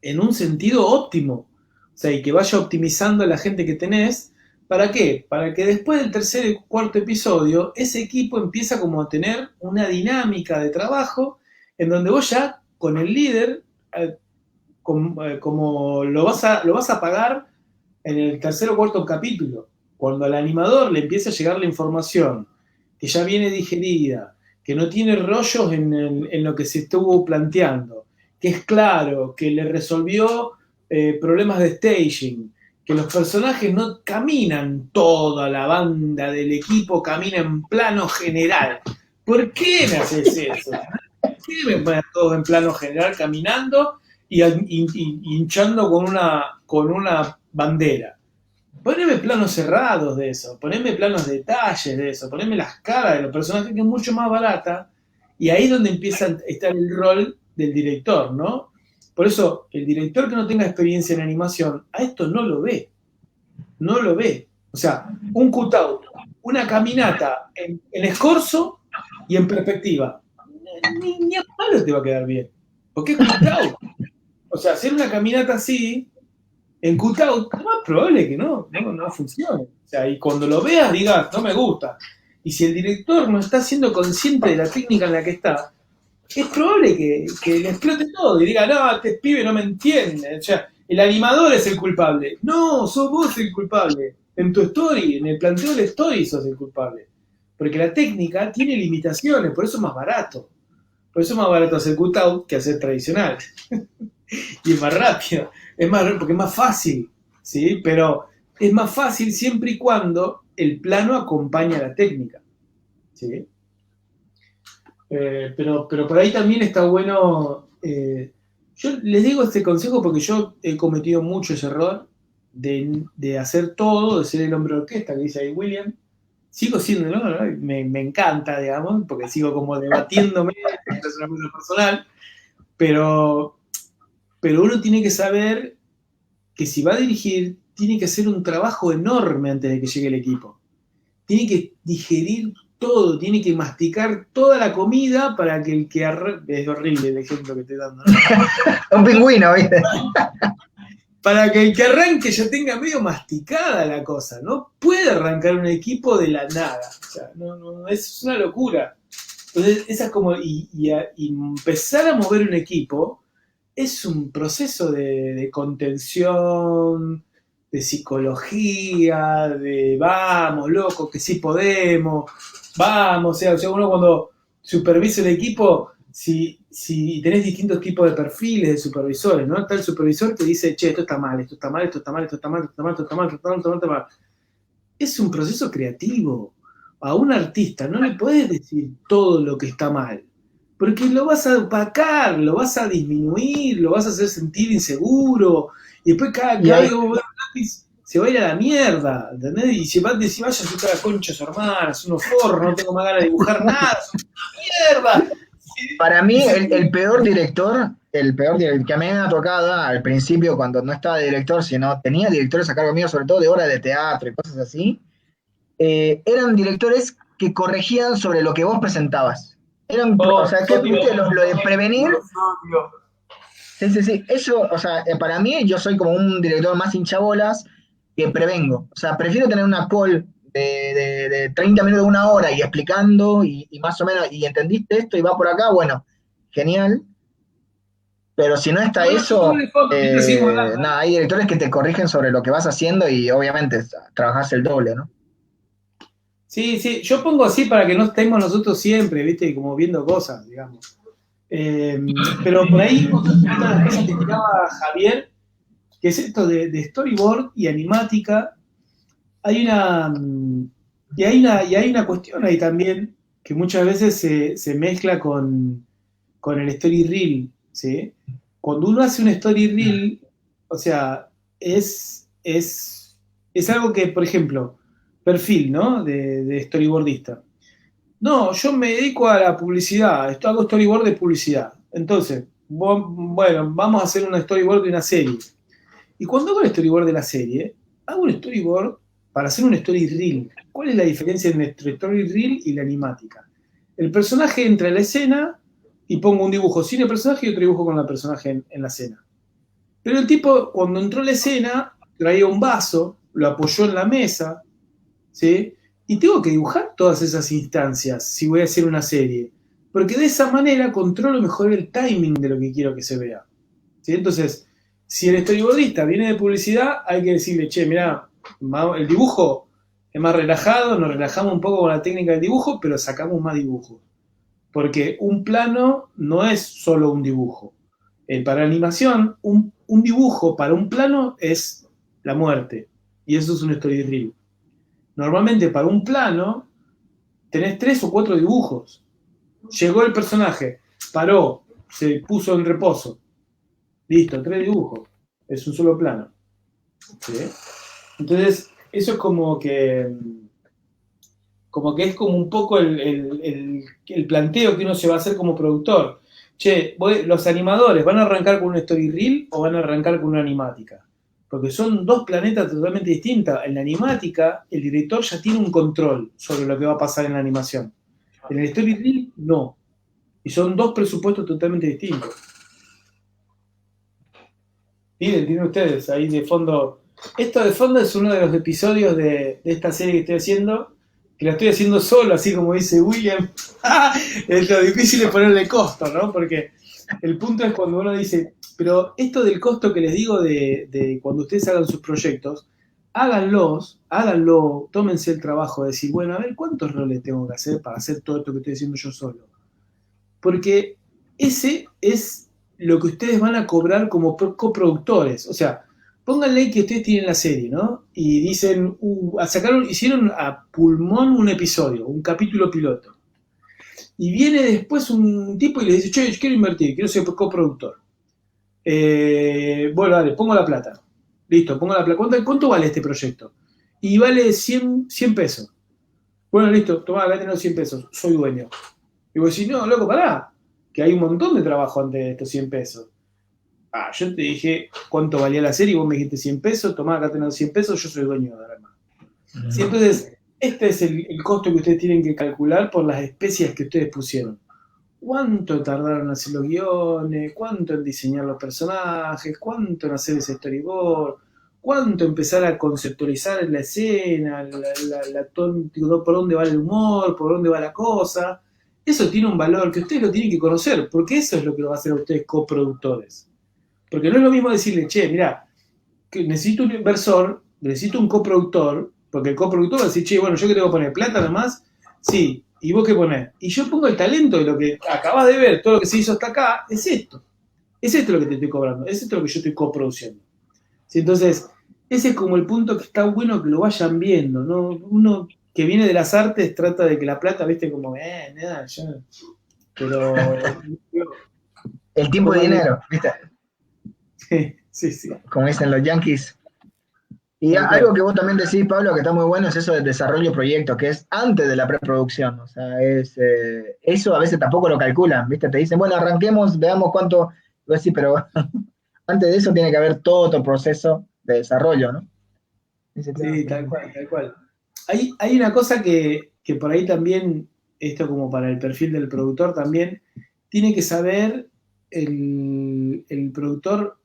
en un sentido óptimo. O sea, y que vaya optimizando a la gente que tenés. ¿Para qué? Para que después del tercer y cuarto episodio, ese equipo empieza como a tener una dinámica de trabajo en donde vos ya con el líder, como lo vas a pagar en el tercer o cuarto capítulo. Cuando al animador le empieza a llegar la información que ya viene digerida, que no tiene rollos en lo que se estuvo planteando, que es claro, que le resolvió problemas de staging, que los personajes no caminan toda la banda del equipo, camina en plano general. ¿Por qué me haces eso? ¿Por qué me pones todos en plano general caminando y hinchando con una bandera? Poneme planos cerrados de eso, poneme planos de detalles de eso, poneme las caras de los personajes, que es mucho más barata, y ahí es donde empieza a estar el rol del director, ¿no? Por eso, el director que no tenga experiencia en animación, a esto no lo ve. No lo ve. O sea, un cutout, una caminata en escorzo y en perspectiva. Ni a palo te va a quedar bien. Porque es cutout. O sea, hacer una caminata así, en cutout, es más probable que no funcione. O sea, y cuando lo veas, digas, no me gusta. Y si el director no está siendo consciente de la técnica en la que está, es probable que le explote todo y diga, no, este pibe no me entiende. O sea, el animador es el culpable. No, sos vos el culpable. En tu story, en el planteo de la story sos el culpable. Porque la técnica tiene limitaciones, por eso es más barato. Por eso es más barato hacer cutout que hacer tradicional. Y es más rápido, porque es más fácil, ¿sí? Pero es más fácil siempre y cuando el plano acompaña la técnica, ¿sí? Pero por ahí también está bueno. Yo les digo este consejo porque yo he cometido mucho ese error de hacer todo, de ser el hombre de orquesta que dice ahí William. Sigo siendo, ¿no? Me encanta, digamos, porque sigo como debatiéndome, es una cosa personal, pero uno tiene que saber que si va a dirigir, tiene que hacer un trabajo enorme antes de que llegue el equipo. Tiene que digerir todo, tiene que masticar toda la comida para que el que es horrible el ejemplo que estoy dando, ¿no? Un pingüino, ¿viste? Para que el que arranque ya tenga medio masticada la cosa. No puede arrancar un equipo de la nada. O sea, no, es una locura. Entonces, esa es como. Y empezar a mover un equipo es un proceso de contención, de psicología, de vamos, loco, que sí podemos, vamos, o sea, uno cuando supervisa el equipo, si tenés distintos tipos de perfiles de supervisores, ¿no? Está el supervisor que dice, che, esto está mal, esto está mal, esto está mal, esto está mal, esto está mal, esto está mal, esto está mal, esto está mal. Es un proceso creativo. A un artista no le podés decir todo lo que está mal. Porque lo vas a opacar, lo vas a disminuir, lo vas a hacer sentir inseguro, y después cada Y ahí, que un lápiz se va a ir a la mierda, ¿entendés? Y se va a decir, vaya a hacer la concha a su hermana, es unos forros, no tengo más ganas de dibujar nada, es una mierda. para mí, el peor director que a mí me ha tocado al principio, cuando no estaba de director, sino tenía directores a cargo mío, sobre todo de obras de teatro y cosas así, eran directores que corregían sobre lo que vos presentabas. O sea, que, viste, lo de prevenir. Sí, sí, sí. Eso, o sea, para mí, yo soy como un director más hinchabolas que prevengo. O sea, prefiero tener una call de 30 minutos, una hora y explicando y más o menos, y entendiste esto y va por acá, bueno, genial. Pero si no está Bueno, yo tuve eso, el foco, ahorita seguimos hablando. nada, hay directores que te corrigen sobre lo que vas haciendo y obviamente trabajás el doble, ¿no? Sí, sí, yo pongo así para que no estemos nosotros siempre, ¿viste? Como viendo cosas, digamos. Pero por ahí, otra de las cosas que tiraba Javier, que es esto de storyboard y animática, hay una, y hay una cuestión ahí también que muchas veces se mezcla con el story reel, ¿sí? Cuando uno hace un story reel, o sea, es algo que, por ejemplo, perfil, ¿no? De storyboardista. No, yo me dedico a la publicidad, hago storyboard de publicidad. Entonces, bueno, vamos a hacer un storyboard de una serie. Y cuando hago el storyboard de la serie, hago un storyboard para hacer un story reel. ¿Cuál es la diferencia entre story reel y la animática? El personaje entra en la escena y pongo un dibujo sin el personaje y otro dibujo con el personaje en la escena. Pero el tipo, cuando entró en la escena, traía un vaso, lo apoyó en la mesa, ¿sí? Y tengo que dibujar todas esas instancias si voy a hacer una serie. Porque de esa manera controlo mejor el timing de lo que quiero que se vea. ¿Sí? Entonces, si el storyboardista viene de publicidad, hay que decirle, che, mirá, el dibujo es más relajado, nos relajamos un poco con la técnica del dibujo, pero sacamos más dibujos. Porque un plano no es solo un dibujo. Para animación, un dibujo para un plano es la muerte. Y eso es un story reel. Normalmente para un plano tenés 3 o 4 dibujos. Llegó el personaje, paró, se puso en reposo. Listo, 3 dibujos. Es un solo plano. ¿Sí? Entonces, eso es como que es como un poco el planteo que uno se va a hacer como productor. Che, los animadores, ¿van a arrancar con un story reel o van a arrancar con una animática? Porque son dos planetas totalmente distintas. En la animática, el director ya tiene un control sobre lo que va a pasar en la animación. En el story reel, no. Y son dos presupuestos totalmente distintos. Tienen ustedes ahí de fondo. Esto de fondo es uno de los episodios de esta serie que estoy haciendo, que la estoy haciendo solo, así como dice William. Es lo difícil de ponerle costo, ¿no? Porque el punto es cuando uno dice, pero esto del costo que les digo de cuando ustedes hagan sus proyectos, háganlo, tómense el trabajo de decir, bueno, a ver, ¿cuántos roles tengo que hacer para hacer todo esto que estoy haciendo yo solo? Porque ese es lo que ustedes van a cobrar como coproductores. O sea, pónganle que ustedes tienen la serie, ¿no? Y dicen, hicieron a pulmón un episodio, un capítulo piloto. Y viene después un tipo y les dice, che, yo quiero invertir, quiero ser coproductor. Bueno, dale, pongo la plata. Listo, pongo la plata. ¿Cuánto vale este proyecto? Y vale 100 pesos. Bueno, listo, tomá, acá tenés 100 pesos, soy dueño. Y vos decís, no, loco, pará, que hay un montón de trabajo antes de estos 100 pesos. Ah, yo te dije cuánto valía la serie y vos me dijiste 100 pesos, tomá, acá tenés 100 pesos, yo soy dueño de la más. Sí, entonces, este es el costo que ustedes tienen que calcular por las especies que ustedes pusieron. ¿Cuánto tardaron en hacer los guiones? ¿Cuánto en diseñar los personajes? ¿Cuánto en hacer ese storyboard? ¿Cuánto empezar a conceptualizar la escena? ¿Por dónde va el humor? ¿Por dónde va la cosa? Eso tiene un valor que ustedes lo tienen que conocer, porque eso es lo que lo va a hacer a ustedes coproductores. Porque no es lo mismo decirle, che, mirá, que necesito un inversor, necesito un coproductor, porque el coproductor va a decir, che, bueno, ¿yo qué tengo que poner? ¿Plata nomás? Sí. ¿Y vos qué ponés? Y yo pongo el talento de lo que acabas de ver, todo lo que se hizo hasta acá, es esto. Es esto lo que te estoy cobrando, es esto lo que yo estoy coproduciendo. ¿Sí? Entonces, ese es como el punto que está bueno que lo vayan viendo, ¿no? Uno que viene de las artes trata de que la plata, viste, como, nada, yo Pero El tiempo de dinero, ¿viste? sí. Como dicen los yankees. Y Tal algo cual. que vos también decís, Pablo, que está muy bueno, es eso del desarrollo de proyectos, que es antes de la preproducción. O sea, eso a veces tampoco lo calculan, ¿viste? Te dicen, bueno, arranquemos, veamos cuánto. Vos decís, pero antes de eso tiene que haber todo otro proceso de desarrollo, ¿no? Dice, claro, Sí, tal cual, tal cual. Hay una cosa que por ahí también, esto como para el perfil del productor también, tiene que saber el productor,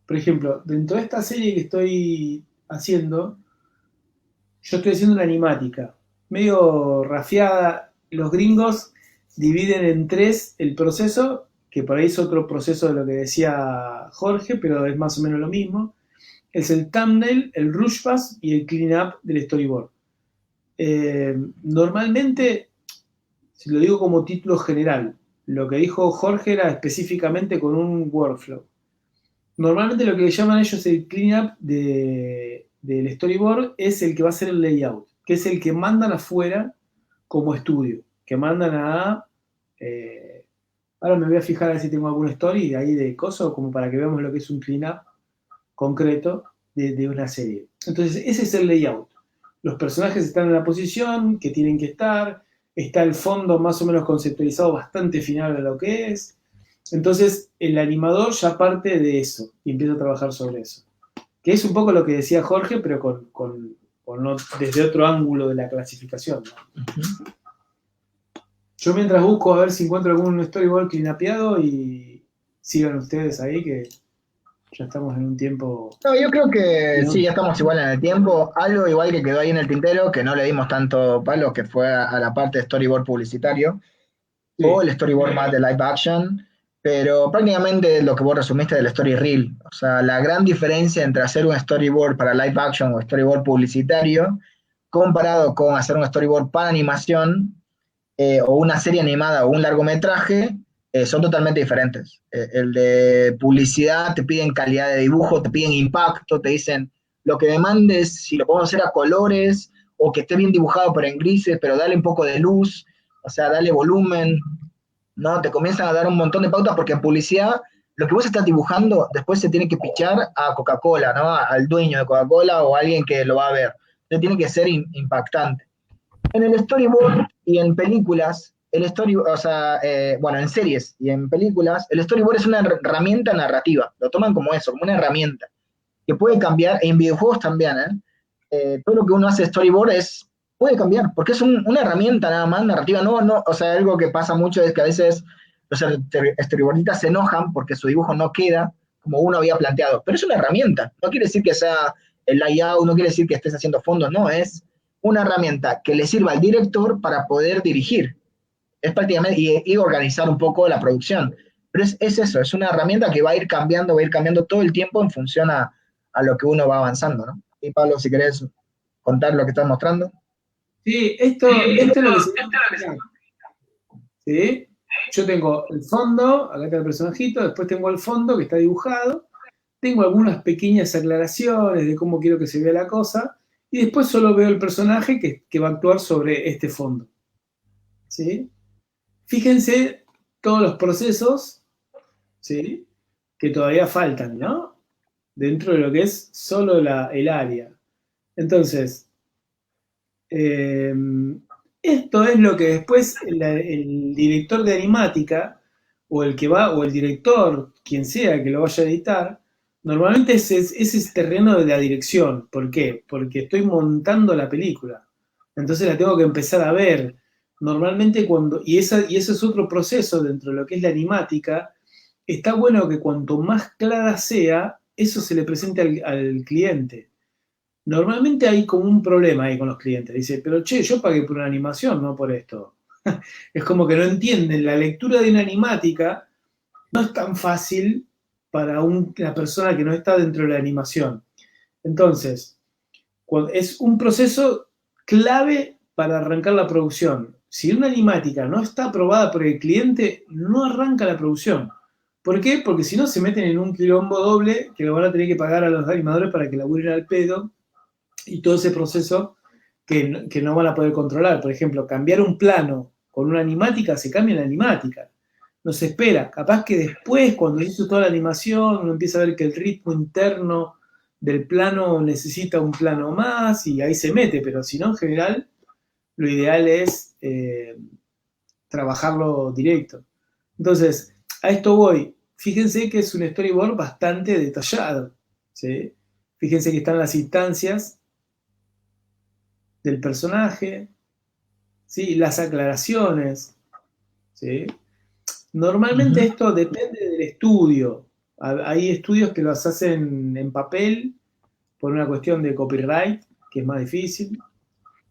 por ejemplo, dentro de esta serie que estoy haciendo, yo estoy haciendo una animática, medio rafiada. Los gringos dividen en tres el proceso, que por ahí es otro proceso de lo que decía Jorge, pero es más o menos lo mismo. Es el thumbnail, el rush pass y el clean up del storyboard. Normalmente, si lo digo como título general, lo que dijo Jorge era específicamente con un workflow. Normalmente lo que le llaman ellos el cleanup del storyboard es el que va a ser el layout, que es el que mandan afuera como estudio, que mandan a... ahora me voy a fijar a ver si tengo algún story ahí de coso, como para que veamos lo que es un cleanup concreto de una serie. Entonces, ese es el layout. Los personajes están en la posición que tienen que estar, está el fondo más o menos conceptualizado bastante final de lo que es. Entonces, el animador ya parte de eso y empieza a trabajar sobre eso. Que es un poco lo que decía Jorge, pero desde otro ángulo de la clasificación, ¿no? Yo mientras busco a ver si encuentro algún storyboard cleanapeado y sigan ustedes ahí que ya estamos en un tiempo... No, yo creo que ¿no? sí, ya estamos igual en el tiempo. Algo igual que quedó ahí en el tintero, que no le dimos tanto palo, que fue a la parte de storyboard publicitario, o Sí, el storyboard más de live action, pero prácticamente lo que vos resumiste del story reel. O sea, la gran diferencia entre hacer un storyboard para live action o storyboard publicitario, comparado con hacer un storyboard para animación, o una serie animada o un largometraje, son totalmente diferentes. El de publicidad te piden calidad de dibujo, te piden impacto, te dicen lo que demandes, si lo podemos hacer a colores o que esté bien dibujado pero en grises, pero dale un poco de luz, o sea, dale volumen, ¿no? Te comienzan a dar un montón de pautas porque en publicidad lo que vos estás dibujando después se tiene que pichar a Coca-Cola, ¿no? Al dueño de Coca-Cola o a alguien que lo va a ver. Entonces tiene que ser impactante. En el storyboard y en películas, o sea, bueno, en series y en películas, el storyboard es una herramienta narrativa. Lo toman como eso, como una herramienta que puede cambiar, en videojuegos también, ¿eh? Todo lo que uno hace storyboard puede cambiar, porque es una herramienta nada más narrativa. No, o sea, algo que pasa mucho es que a veces los storyboardistas se enojan porque su dibujo no queda como uno había planteado, pero es una herramienta. No quiere decir que sea el layout, no quiere decir que estés haciendo fondos, no, es una herramienta que le sirva al director para poder dirigir. Es prácticamente y organizar un poco la producción. Pero es eso, es una herramienta que va a ir cambiando todo el tiempo en función a lo que uno va avanzando, ¿no? Y Pablo, si querés contar lo que estás mostrando. sí, esto es lo que se llama. ¿Sí? Yo tengo el fondo, acá está el personajito, después tengo el fondo que está dibujado, tengo algunas pequeñas aclaraciones de cómo quiero que se vea la cosa, y después solo veo el personaje que va a actuar sobre este fondo. ¿Sí? Fíjense todos los procesos, ¿sí? Que todavía faltan, ¿no? Dentro de lo que es solo el área. Entonces, eh, esto es lo que después el director de animática, o el que va, o el director, quien sea que lo vaya a editar, normalmente ese es terreno de la dirección. ¿Por qué? Porque estoy montando la película. Entonces la tengo que empezar a ver. Normalmente y ese es otro proceso dentro de lo que es la animática. Está bueno que cuanto más clara sea, eso se le presente al cliente. Normalmente hay como un problema ahí con los clientes. Dice, pero che, yo pagué por una animación, no por esto. Es como que no entienden. La lectura de una animática no es tan fácil para una persona que no está dentro de la animación. Entonces, es un proceso clave para arrancar la producción. Si una animática no está aprobada por el cliente, no arranca la producción. ¿Por qué? Porque si no se meten en un quilombo doble que lo van a tener que pagar a los animadores para que laburen al pedo y todo ese proceso que no van a poder controlar. Por ejemplo, cambiar un plano con una animática se cambia la animática. No se espera. Capaz que después, cuando hizo toda la animación, uno empieza a ver que el ritmo interno del plano necesita un plano más y ahí se mete, pero si no, en general, lo ideal es trabajarlo directo. Entonces, a esto voy. Fíjense que es un storyboard bastante detallado, ¿sí? Fíjense que están las instancias del personaje, ¿sí? Las aclaraciones, ¿sí? Normalmente esto depende del estudio. Hay estudios que los hacen en papel por una cuestión de copyright, que es más difícil.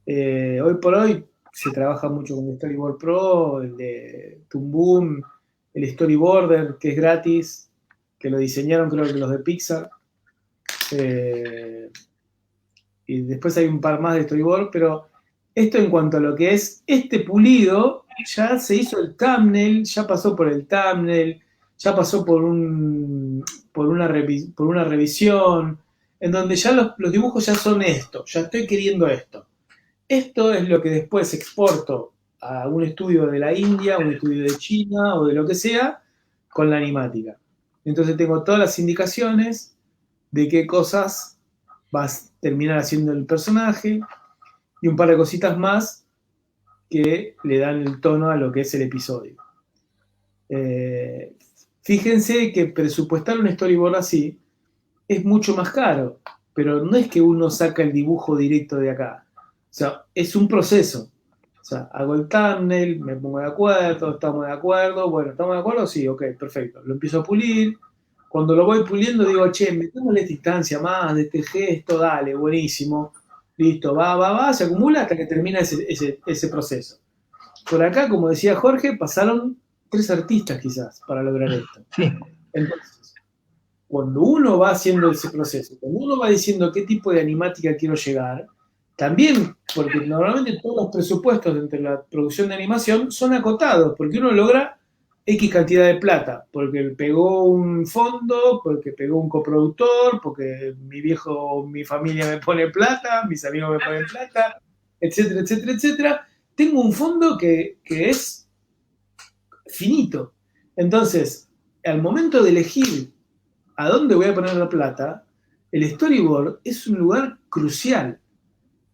Hoy por hoy se trabaja mucho con el Storyboard Pro, el de Toon Boom, el Storyboarder, que es gratis, que lo diseñaron creo que los de Pixar. Y después hay un par más de Storyboard, pero esto en cuanto a lo que es este pulido, ya se hizo el thumbnail, ya pasó por el thumbnail, ya pasó por una revisión, en donde ya los dibujos ya son esto, ya estoy queriendo esto. Esto es lo que después exporto a un estudio de la India, un estudio de China o de lo que sea, con la animática. Entonces tengo todas las indicaciones de qué cosas vas a terminar haciendo el personaje y un par de cositas más que le dan el tono a lo que es el episodio. Fíjense que presupuestar un storyboard así es mucho más caro, pero no es que uno saca el dibujo directo de acá. O sea, es un proceso. O sea, hago el thumbnail, me pongo de acuerdo, estamos de acuerdo, bueno, ¿estamos de acuerdo? Sí, ok, perfecto. Lo empiezo a pulir. Cuando lo voy puliendo digo, che, metémosle esta instancia más de este gesto, dale, buenísimo. Listo, va, se acumula hasta que termina ese proceso. Por acá, como decía Jorge, pasaron 3 artistas quizás para lograr esto. Sí. Entonces, cuando uno va haciendo ese proceso, cuando uno va diciendo qué tipo de animática quiero llegar, también, porque normalmente todos los presupuestos entre la producción de animación son acotados, porque uno logra X cantidad de plata, porque pegó un fondo, porque pegó un coproductor, porque mi familia me pone plata, mis amigos me ponen plata, etcétera, etcétera, etcétera. Tengo un fondo que es finito. Entonces, al momento de elegir a dónde voy a poner la plata, el storyboard es un lugar crucial.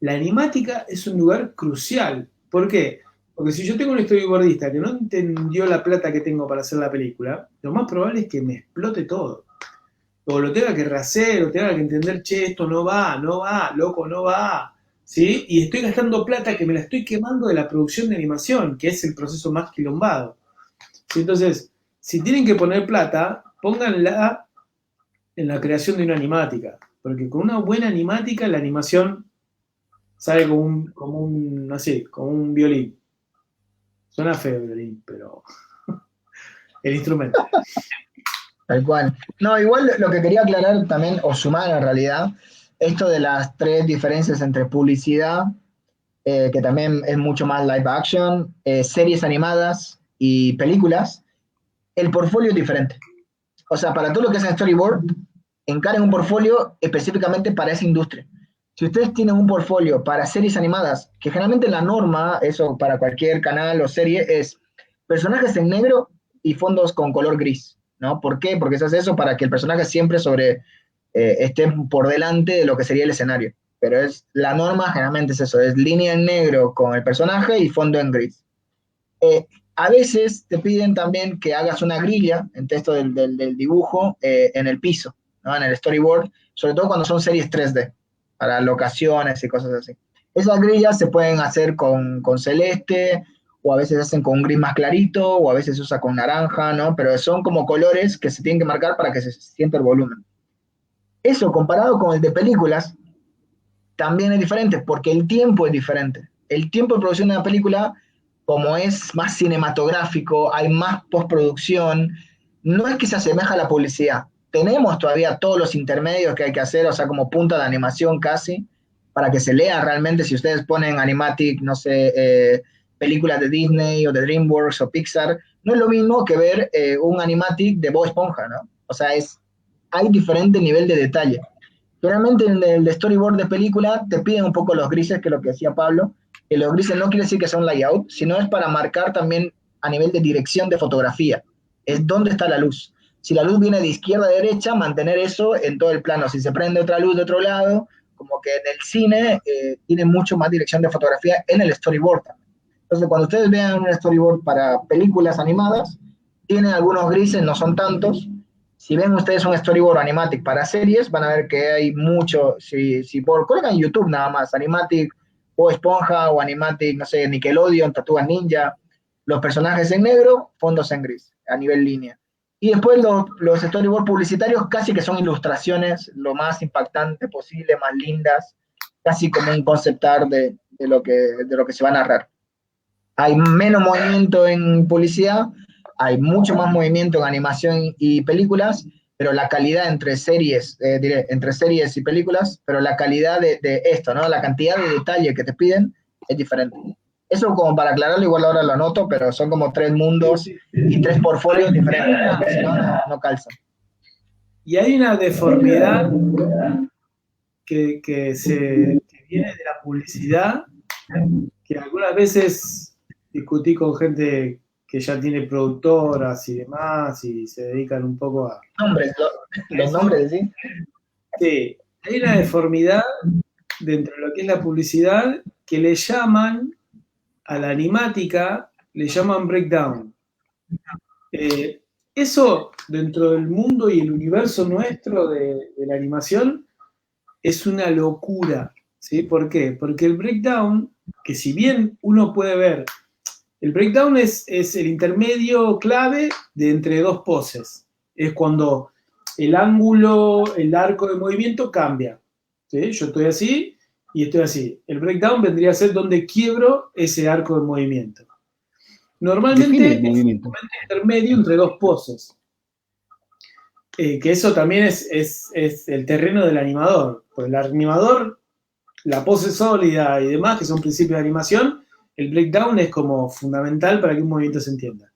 La animática es un lugar crucial. ¿Por qué? Porque si yo tengo un storyboardista que no entendió la plata que tengo para hacer la película, lo más probable es que me explote todo. O lo tenga que rehacer, o tenga que entender, che, esto no va, loco, no va. ¿Sí? Y estoy gastando plata que me la estoy quemando de la producción de animación, que es el proceso más quilombado. ¿Sí? Entonces, si tienen que poner plata, pónganla en la creación de una animática. Porque con una buena animática, la animación sale como un violín. Suena feo el violín, pero el instrumento. Tal cual. No, igual lo que quería aclarar también, o sumar en realidad, esto de las 3 diferencias entre publicidad, que también es mucho más live action, series animadas y películas, el portfolio es diferente. O sea, para todo lo que es en storyboard, encaren un portfolio específicamente para esa industria. Si ustedes tienen un portfolio para series animadas, que generalmente la norma, eso para cualquier canal o serie, es personajes en negro y fondos con color gris, ¿no? ¿Por qué? Porque se hace eso para que el personaje siempre esté por delante de lo que sería el escenario. Pero la norma generalmente es eso, es línea en negro con el personaje y fondo en gris. A veces te piden también que hagas una grilla en texto del dibujo en el piso, ¿no? En el storyboard, sobre todo cuando son series 3D, para locaciones y cosas así. Esas grillas se pueden hacer con celeste, o a veces se hacen con un gris más clarito, o a veces se usa con naranja, ¿no? Pero son como colores que se tienen que marcar para que se sienta el volumen. Eso comparado con el de películas, también es diferente, porque el tiempo es diferente. El tiempo de producción de una película, como es más cinematográfico, hay más postproducción, no es que se asemeja a la publicidad. Tenemos todavía todos los intermedios que hay que hacer, o sea, como punta de animación casi, para que se lea realmente. Si ustedes ponen Animatic, no sé, películas de Disney o de DreamWorks o Pixar, no es lo mismo que ver un Animatic de Bob Esponja, ¿no? O sea, hay diferente nivel de detalle. Generalmente en el storyboard de película te piden un poco los grises, que es lo que decía Pablo, que los grises no quiere decir que sea un layout, sino es para marcar también a nivel de dirección de fotografía. Es dónde está la luz. Si la luz viene de izquierda a derecha, mantener eso en todo el plano. Si se prende otra luz de otro lado, como que en el cine tiene mucho más dirección de fotografía en el storyboard. Entonces, cuando ustedes vean un storyboard para películas animadas, tiene algunos grises, no son tantos. Si ven ustedes un storyboard animatic para series, van a ver que hay mucho. Si colocan en YouTube nada más, animatic o Esponja o animatic, no sé, Nickelodeon, Tortugas Ninja, los personajes en negro, fondos en gris, a nivel línea. Y después los storyboards publicitarios casi que son ilustraciones lo más impactante posible, más lindas, casi como un concept art de lo que se va a narrar. Hay menos movimiento en publicidad, hay mucho más movimiento en animación y películas, pero la calidad entre series y películas, pero la calidad de esto, ¿no? La cantidad de detalle que te piden es diferente. Eso como para aclararlo, igual ahora lo anoto, pero son como 3 mundos y 3 portfolios diferentes, porque si no, no calzan. Y hay una deformidad que viene de la publicidad, que algunas veces discutí con gente que ya tiene productoras y demás, y se dedican un poco a... Los nombres, ¿sí? Sí, hay una deformidad dentro de lo que es la publicidad que le llaman a la animática, le llaman breakdown. Eso dentro del mundo y el universo nuestro de la animación es una locura, ¿sí? ¿Por qué? Porque el breakdown, que si bien uno puede ver, el breakdown es el intermedio clave de entre 2 poses. Es cuando el ángulo, el arco de movimiento cambia, ¿sí? Yo estoy así y estoy así. El breakdown vendría a ser donde quiebro ese arco de movimiento. Normalmente es un momento intermedio entre 2 poses. Que eso también es el terreno del animador. Pues el animador, la pose sólida y demás, que son principios de animación, el breakdown es como fundamental para que un movimiento se entienda.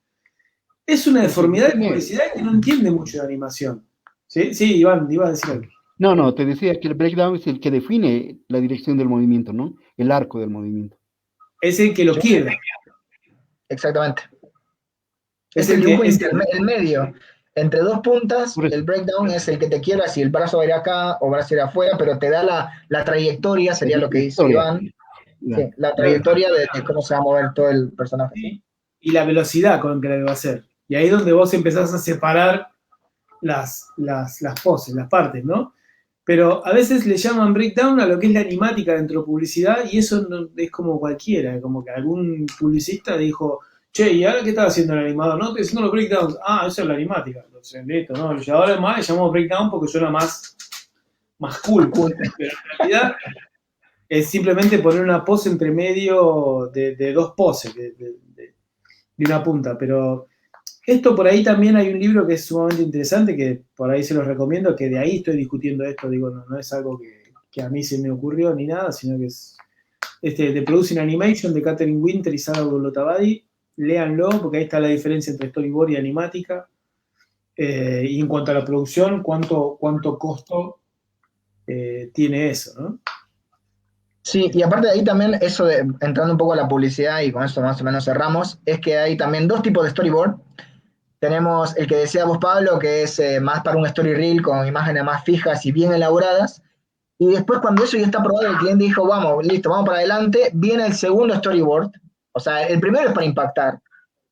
Es una deformidad de publicidad que no entiende mucho de animación. Sí, Iván, iba a decir algo. No, te decía que el breakdown es el que define la dirección del movimiento, ¿no? El arco del movimiento. Es el que lo quiebra. Exactamente. Es el dibujo el medio. Entre 2 puntas, el breakdown es el que te quiebra si el brazo va a ir acá o brazo va a ir afuera, pero te da la trayectoria, sería lo que dice Iván. Sí, la trayectoria de cómo se va a mover todo el personaje. Sí. Y la velocidad con que la va a hacer. Y ahí es donde vos empezás a separar las poses, las partes, ¿no? Pero a veces le llaman breakdown a lo que es la animática dentro de publicidad y eso no, es como cualquiera, como que algún publicista dijo, che, ¿y ahora qué estaba haciendo el animador? No, estoy haciendo los breakdowns. Ah, eso es la animática. Entonces, listo, ¿no? Y ahora además le llamamos breakdown porque suena más cool. Pero en realidad es simplemente poner una pose entre medio de 2 poses, de una punta. Pero esto por ahí también hay un libro que es sumamente interesante, que por ahí se los recomiendo, que de ahí estoy discutiendo esto, digo, no es algo que a mí se me ocurrió ni nada, sino que es The Producing Animation de Catherine Winter y Sara Golotabadi. Léanlo, porque ahí está la diferencia entre storyboard y animática. Y en cuanto a la producción, cuánto costo tiene eso, ¿no? Sí, y aparte de ahí también, eso de, entrando un poco a la publicidad, y con eso más o menos cerramos, es que hay también 2 tipos de storyboard. Tenemos el que decía vos, Pablo, que es más para un story reel con imágenes más fijas y bien elaboradas. Y después, cuando eso ya está probado, el cliente dijo, vamos, listo, vamos para adelante, viene el segundo storyboard. O sea, el primero es para impactar.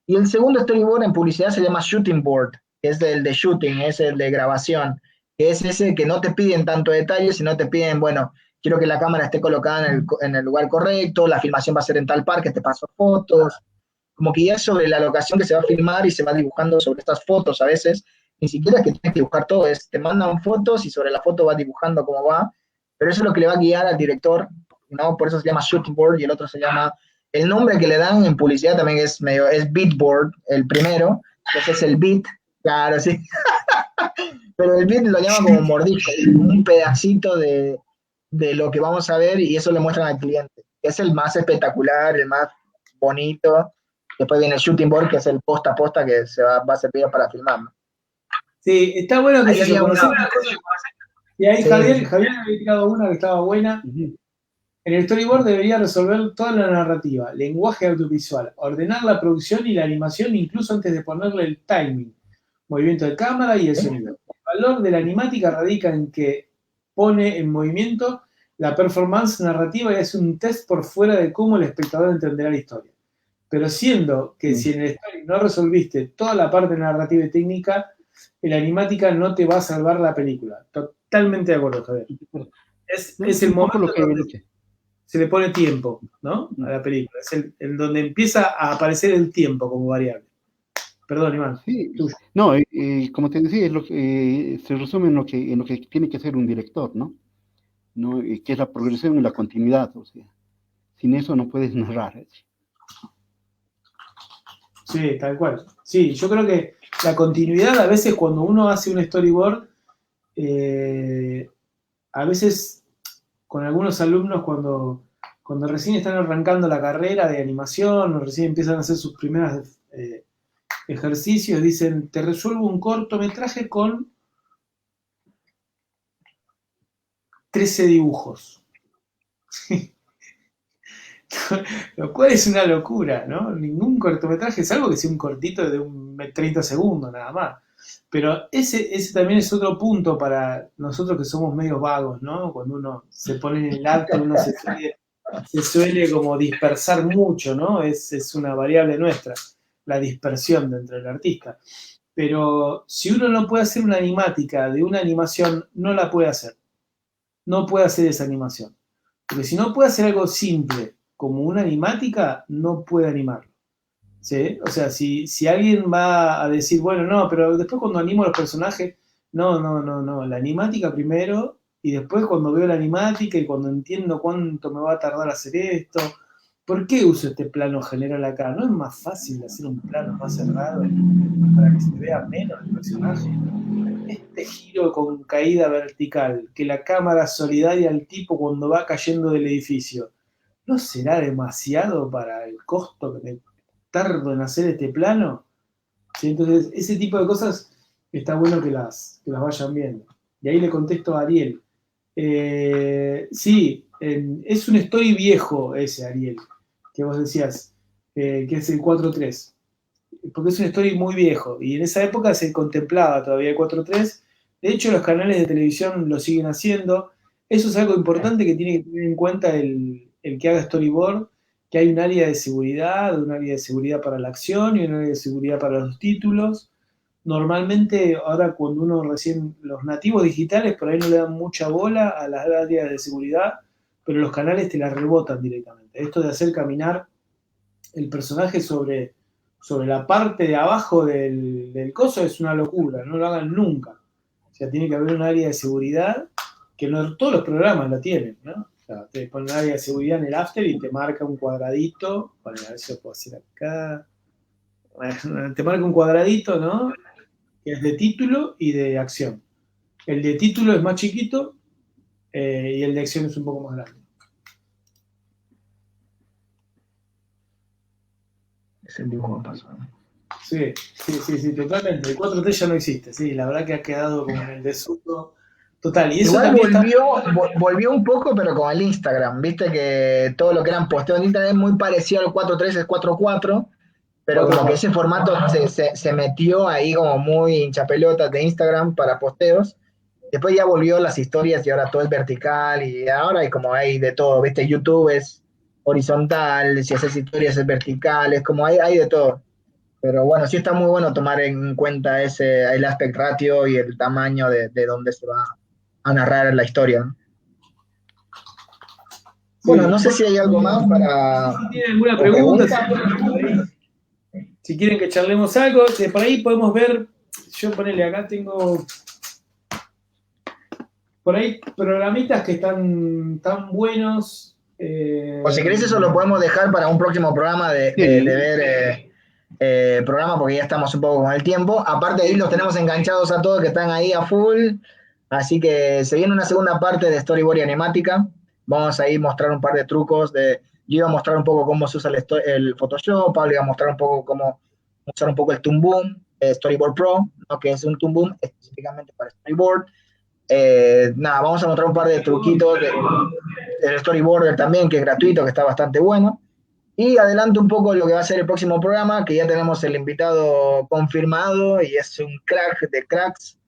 Y el segundo storyboard en publicidad se llama shooting board, que es el de shooting, es el de grabación, que es ese que no te piden tanto detalle, sino te piden, bueno, quiero que la cámara esté colocada en el lugar correcto, la filmación va a ser en tal parque, te paso fotos, como que ya es sobre la locación que se va a filmar y se va dibujando sobre estas fotos a veces, ni siquiera es que tienes que dibujar todo, te mandan fotos y sobre la foto vas dibujando cómo va, pero eso es lo que le va a guiar al director, ¿no? Por eso se llama shooting board y el otro se llama, el nombre que le dan en publicidad también es beat board, el primero, entonces es el beat, claro, sí, pero el beat lo llama como mordisco, un pedacito de lo que vamos a ver y eso le muestran al cliente, es el más espectacular, el más bonito. Después viene el shooting board, que es el posta a posta que se va a servir para filmar. Sí, está bueno que se una cosa. Y ahí sí. Javier había tirado una que estaba buena. En el storyboard debería resolver toda la narrativa, lenguaje audiovisual, ordenar la producción y la animación incluso antes de ponerle el timing, movimiento de cámara y el sonido. El valor de la animática radica en que pone en movimiento la performance narrativa y hace un test por fuera de cómo el espectador entenderá la historia. Pero siendo que si en el story no resolviste toda la parte narrativa y técnica, la animática no te va a salvar la película. Totalmente de acuerdo, Javier. Es el momento donde se le pone tiempo, ¿no? A la película. Es el donde empieza a aparecer el tiempo como variable. Perdón, Iván. Sí, no, como te decía, es lo que, se resume en lo que tiene que hacer un director, ¿no? ¿No? Que es la progresión y la continuidad, o sea, sin eso no puedes narrar. Sí, tal cual. Sí, yo creo que la continuidad, a veces cuando uno hace un storyboard, a veces con algunos alumnos cuando recién están arrancando la carrera de animación o recién empiezan a hacer sus primeros ejercicios, dicen, te resuelvo un cortometraje con 13 dibujos. Lo cual es una locura, ¿no? Ningún cortometraje, salvo que sea un cortito de 30 segundos nada más. Pero ese también es otro punto para nosotros que somos medios vagos, ¿no? Cuando uno se pone en el acto, uno se suele como dispersar mucho, ¿no? Es una variable nuestra, la dispersión dentro del artista. Pero si uno no puede hacer una animática de una animación, no la puede hacer. No puede hacer esa animación. Porque si no puede hacer algo simple como una animática, no puede animarlo. ¿Sí? O sea, si alguien va a decir, bueno, no, pero después cuando animo a los personajes, no, la animática primero, y después cuando veo la animática y cuando entiendo cuánto me va a tardar hacer esto, ¿por qué uso este plano general acá? ¿No es más fácil hacer un plano más cerrado para que se vea menos el personaje? Este giro con caída vertical, que la cámara solidaria al tipo cuando va cayendo del edificio, ¿no será demasiado para el costo que me tardo en hacer este plano? ¿Sí? Entonces, ese tipo de cosas está bueno que las vayan viendo. Y ahí le contesto a Ariel. Sí, es un story viejo ese, Ariel, que vos decías, que es el 4.3. Porque es un story muy viejo. Y en esa época se contemplaba todavía el 4.3. De hecho, los canales de televisión lo siguen haciendo. Eso es algo importante que tiene que tener en cuenta el que haga storyboard, que hay un área de seguridad para la acción y un área de seguridad para los títulos. Normalmente, ahora cuando uno los nativos digitales por ahí no le dan mucha bola a las áreas de seguridad, pero los canales te las rebotan directamente. Esto de hacer caminar el personaje sobre la parte de abajo del coso es una locura, no lo hagan nunca. O sea, tiene que haber un área de seguridad que no todos los programas la tienen, ¿no? O sea, te ponen un área de seguridad en el After y te marca un cuadradito. Bueno, a ver si lo puedo hacer acá. Bueno, te marca un cuadradito, ¿no? Que es de título y de acción. El de título es más chiquito y el de acción es un poco más grande. Es el dibujo que pasó, ¿no? Sí, totalmente. El 4T ya no existe, sí, la verdad que ha quedado como en el desuso total. Y eso Igual también volvió un poco, pero con el Instagram. Viste que todo lo que eran posteos en Instagram es muy parecido al 4.3, es 4.4, pero como que ese formato se metió ahí como muy hinchapelotas de Instagram para posteos. Después ya volvió las historias y ahora todo es vertical y ahora hay como hay de todo, ¿viste? YouTube es horizontal, si haces historias es vertical, es como hay de todo. Pero bueno, sí está muy bueno tomar en cuenta el aspect ratio y el tamaño de donde se va a narrar la historia, ¿no? Bueno, sí. no sé si hay algo más para... Si tienen alguna o pregunta, si quieren que charlemos algo, por ahí podemos ver, yo ponele acá tengo por ahí programitas que están tan buenos. O si querés eso lo podemos dejar para un próximo programa de ver programa porque ya estamos un poco con el tiempo. Aparte de ahí los tenemos enganchados a todos que están ahí a full. Así que se viene una segunda parte de Storyboard y Animática. Vamos a ir a mostrar un par de trucos. Yo iba a mostrar un poco cómo se usa el Photoshop. Pablo iba a mostrar un poco cómo usar el Toon Boom, Storyboard Pro, ¿no? Que es un Toon Boom específicamente para Storyboard. Nada, vamos a mostrar un par de truquitos del storyboarder también, que es gratuito, que está bastante bueno. Y adelanto un poco lo que va a ser el próximo programa, que ya tenemos el invitado confirmado y es un crack de cracks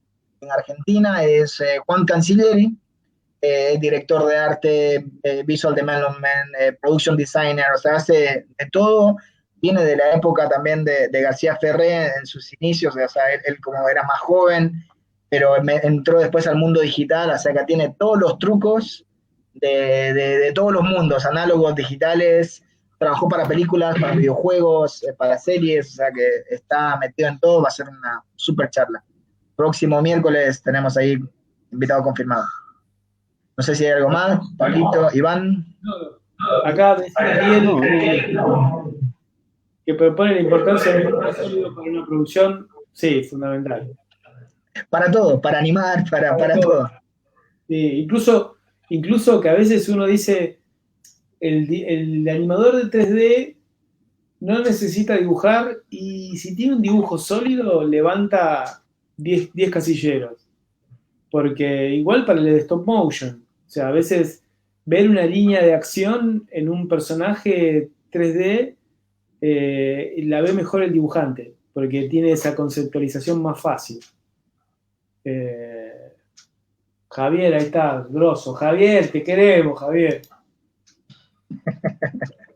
en Argentina, es Juan Cancilleri, director de arte, visual development, production designer, o sea, hace de todo. Viene de la época también de García Ferré en sus inicios, o sea, él como era más joven, pero entró después al mundo digital, o sea que tiene todos los trucos de todos los mundos, análogos, digitales, trabajó para películas, para videojuegos, para series, o sea que está metido en todo, va a ser una super charla. Próximo miércoles tenemos ahí invitado confirmado. No sé si hay algo más, Pablito, Iván. Acá decía Ariel que propone la importancia de un sólido para una producción, sí, fundamental. Para todo, para animar, para todo. Sí, incluso que a veces uno dice, el animador de 3D no necesita dibujar y si tiene un dibujo sólido levanta 10 casilleros. Porque igual para el de stop motion, o sea, a veces ver una línea de acción en un personaje 3D la ve mejor el dibujante, porque tiene esa conceptualización más fácil. Javier, ahí está, grosso. Javier, te queremos, Javier.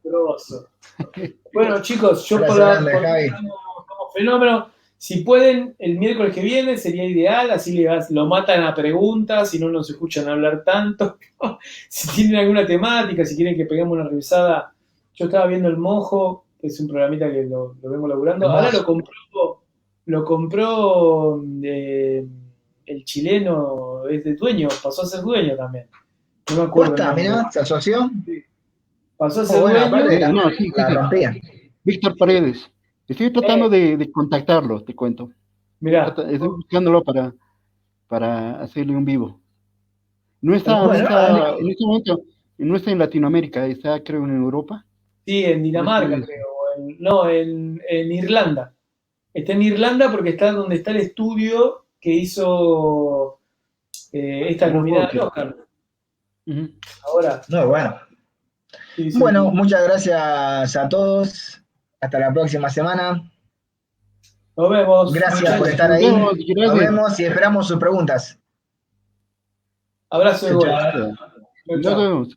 Grosso. Bueno, chicos, yo por como fenómeno, si pueden, el miércoles que viene sería ideal, así lo matan a preguntas, si no nos escuchan hablar tanto. Si tienen alguna temática, si quieren que peguemos una revisada. Yo estaba viendo El Mojo, que es un programita que lo vengo laburando. Ahora lo compró el chileno, es de dueño, pasó a ser dueño también. No me acuerdo. Mirá, ¿se asoció? Sí. Pasó a ser dueño. Sí. Víctor Paredes. Estoy tratando de contactarlo, te cuento. Mirá. Estoy buscándolo para hacerle un vivo. No está, en este momento, no está en Latinoamérica, está creo en Europa. Sí, en Dinamarca, creo. En Irlanda. Está en Irlanda porque está donde está el estudio que hizo esta nominada al Oscar. Ahora. No, bueno. Sí. Bueno, muchas gracias a todos. Hasta la próxima semana. Nos vemos. Gracias por estar ahí. Nos vemos y esperamos sus preguntas. Abrazo de vuelta. Nos vemos.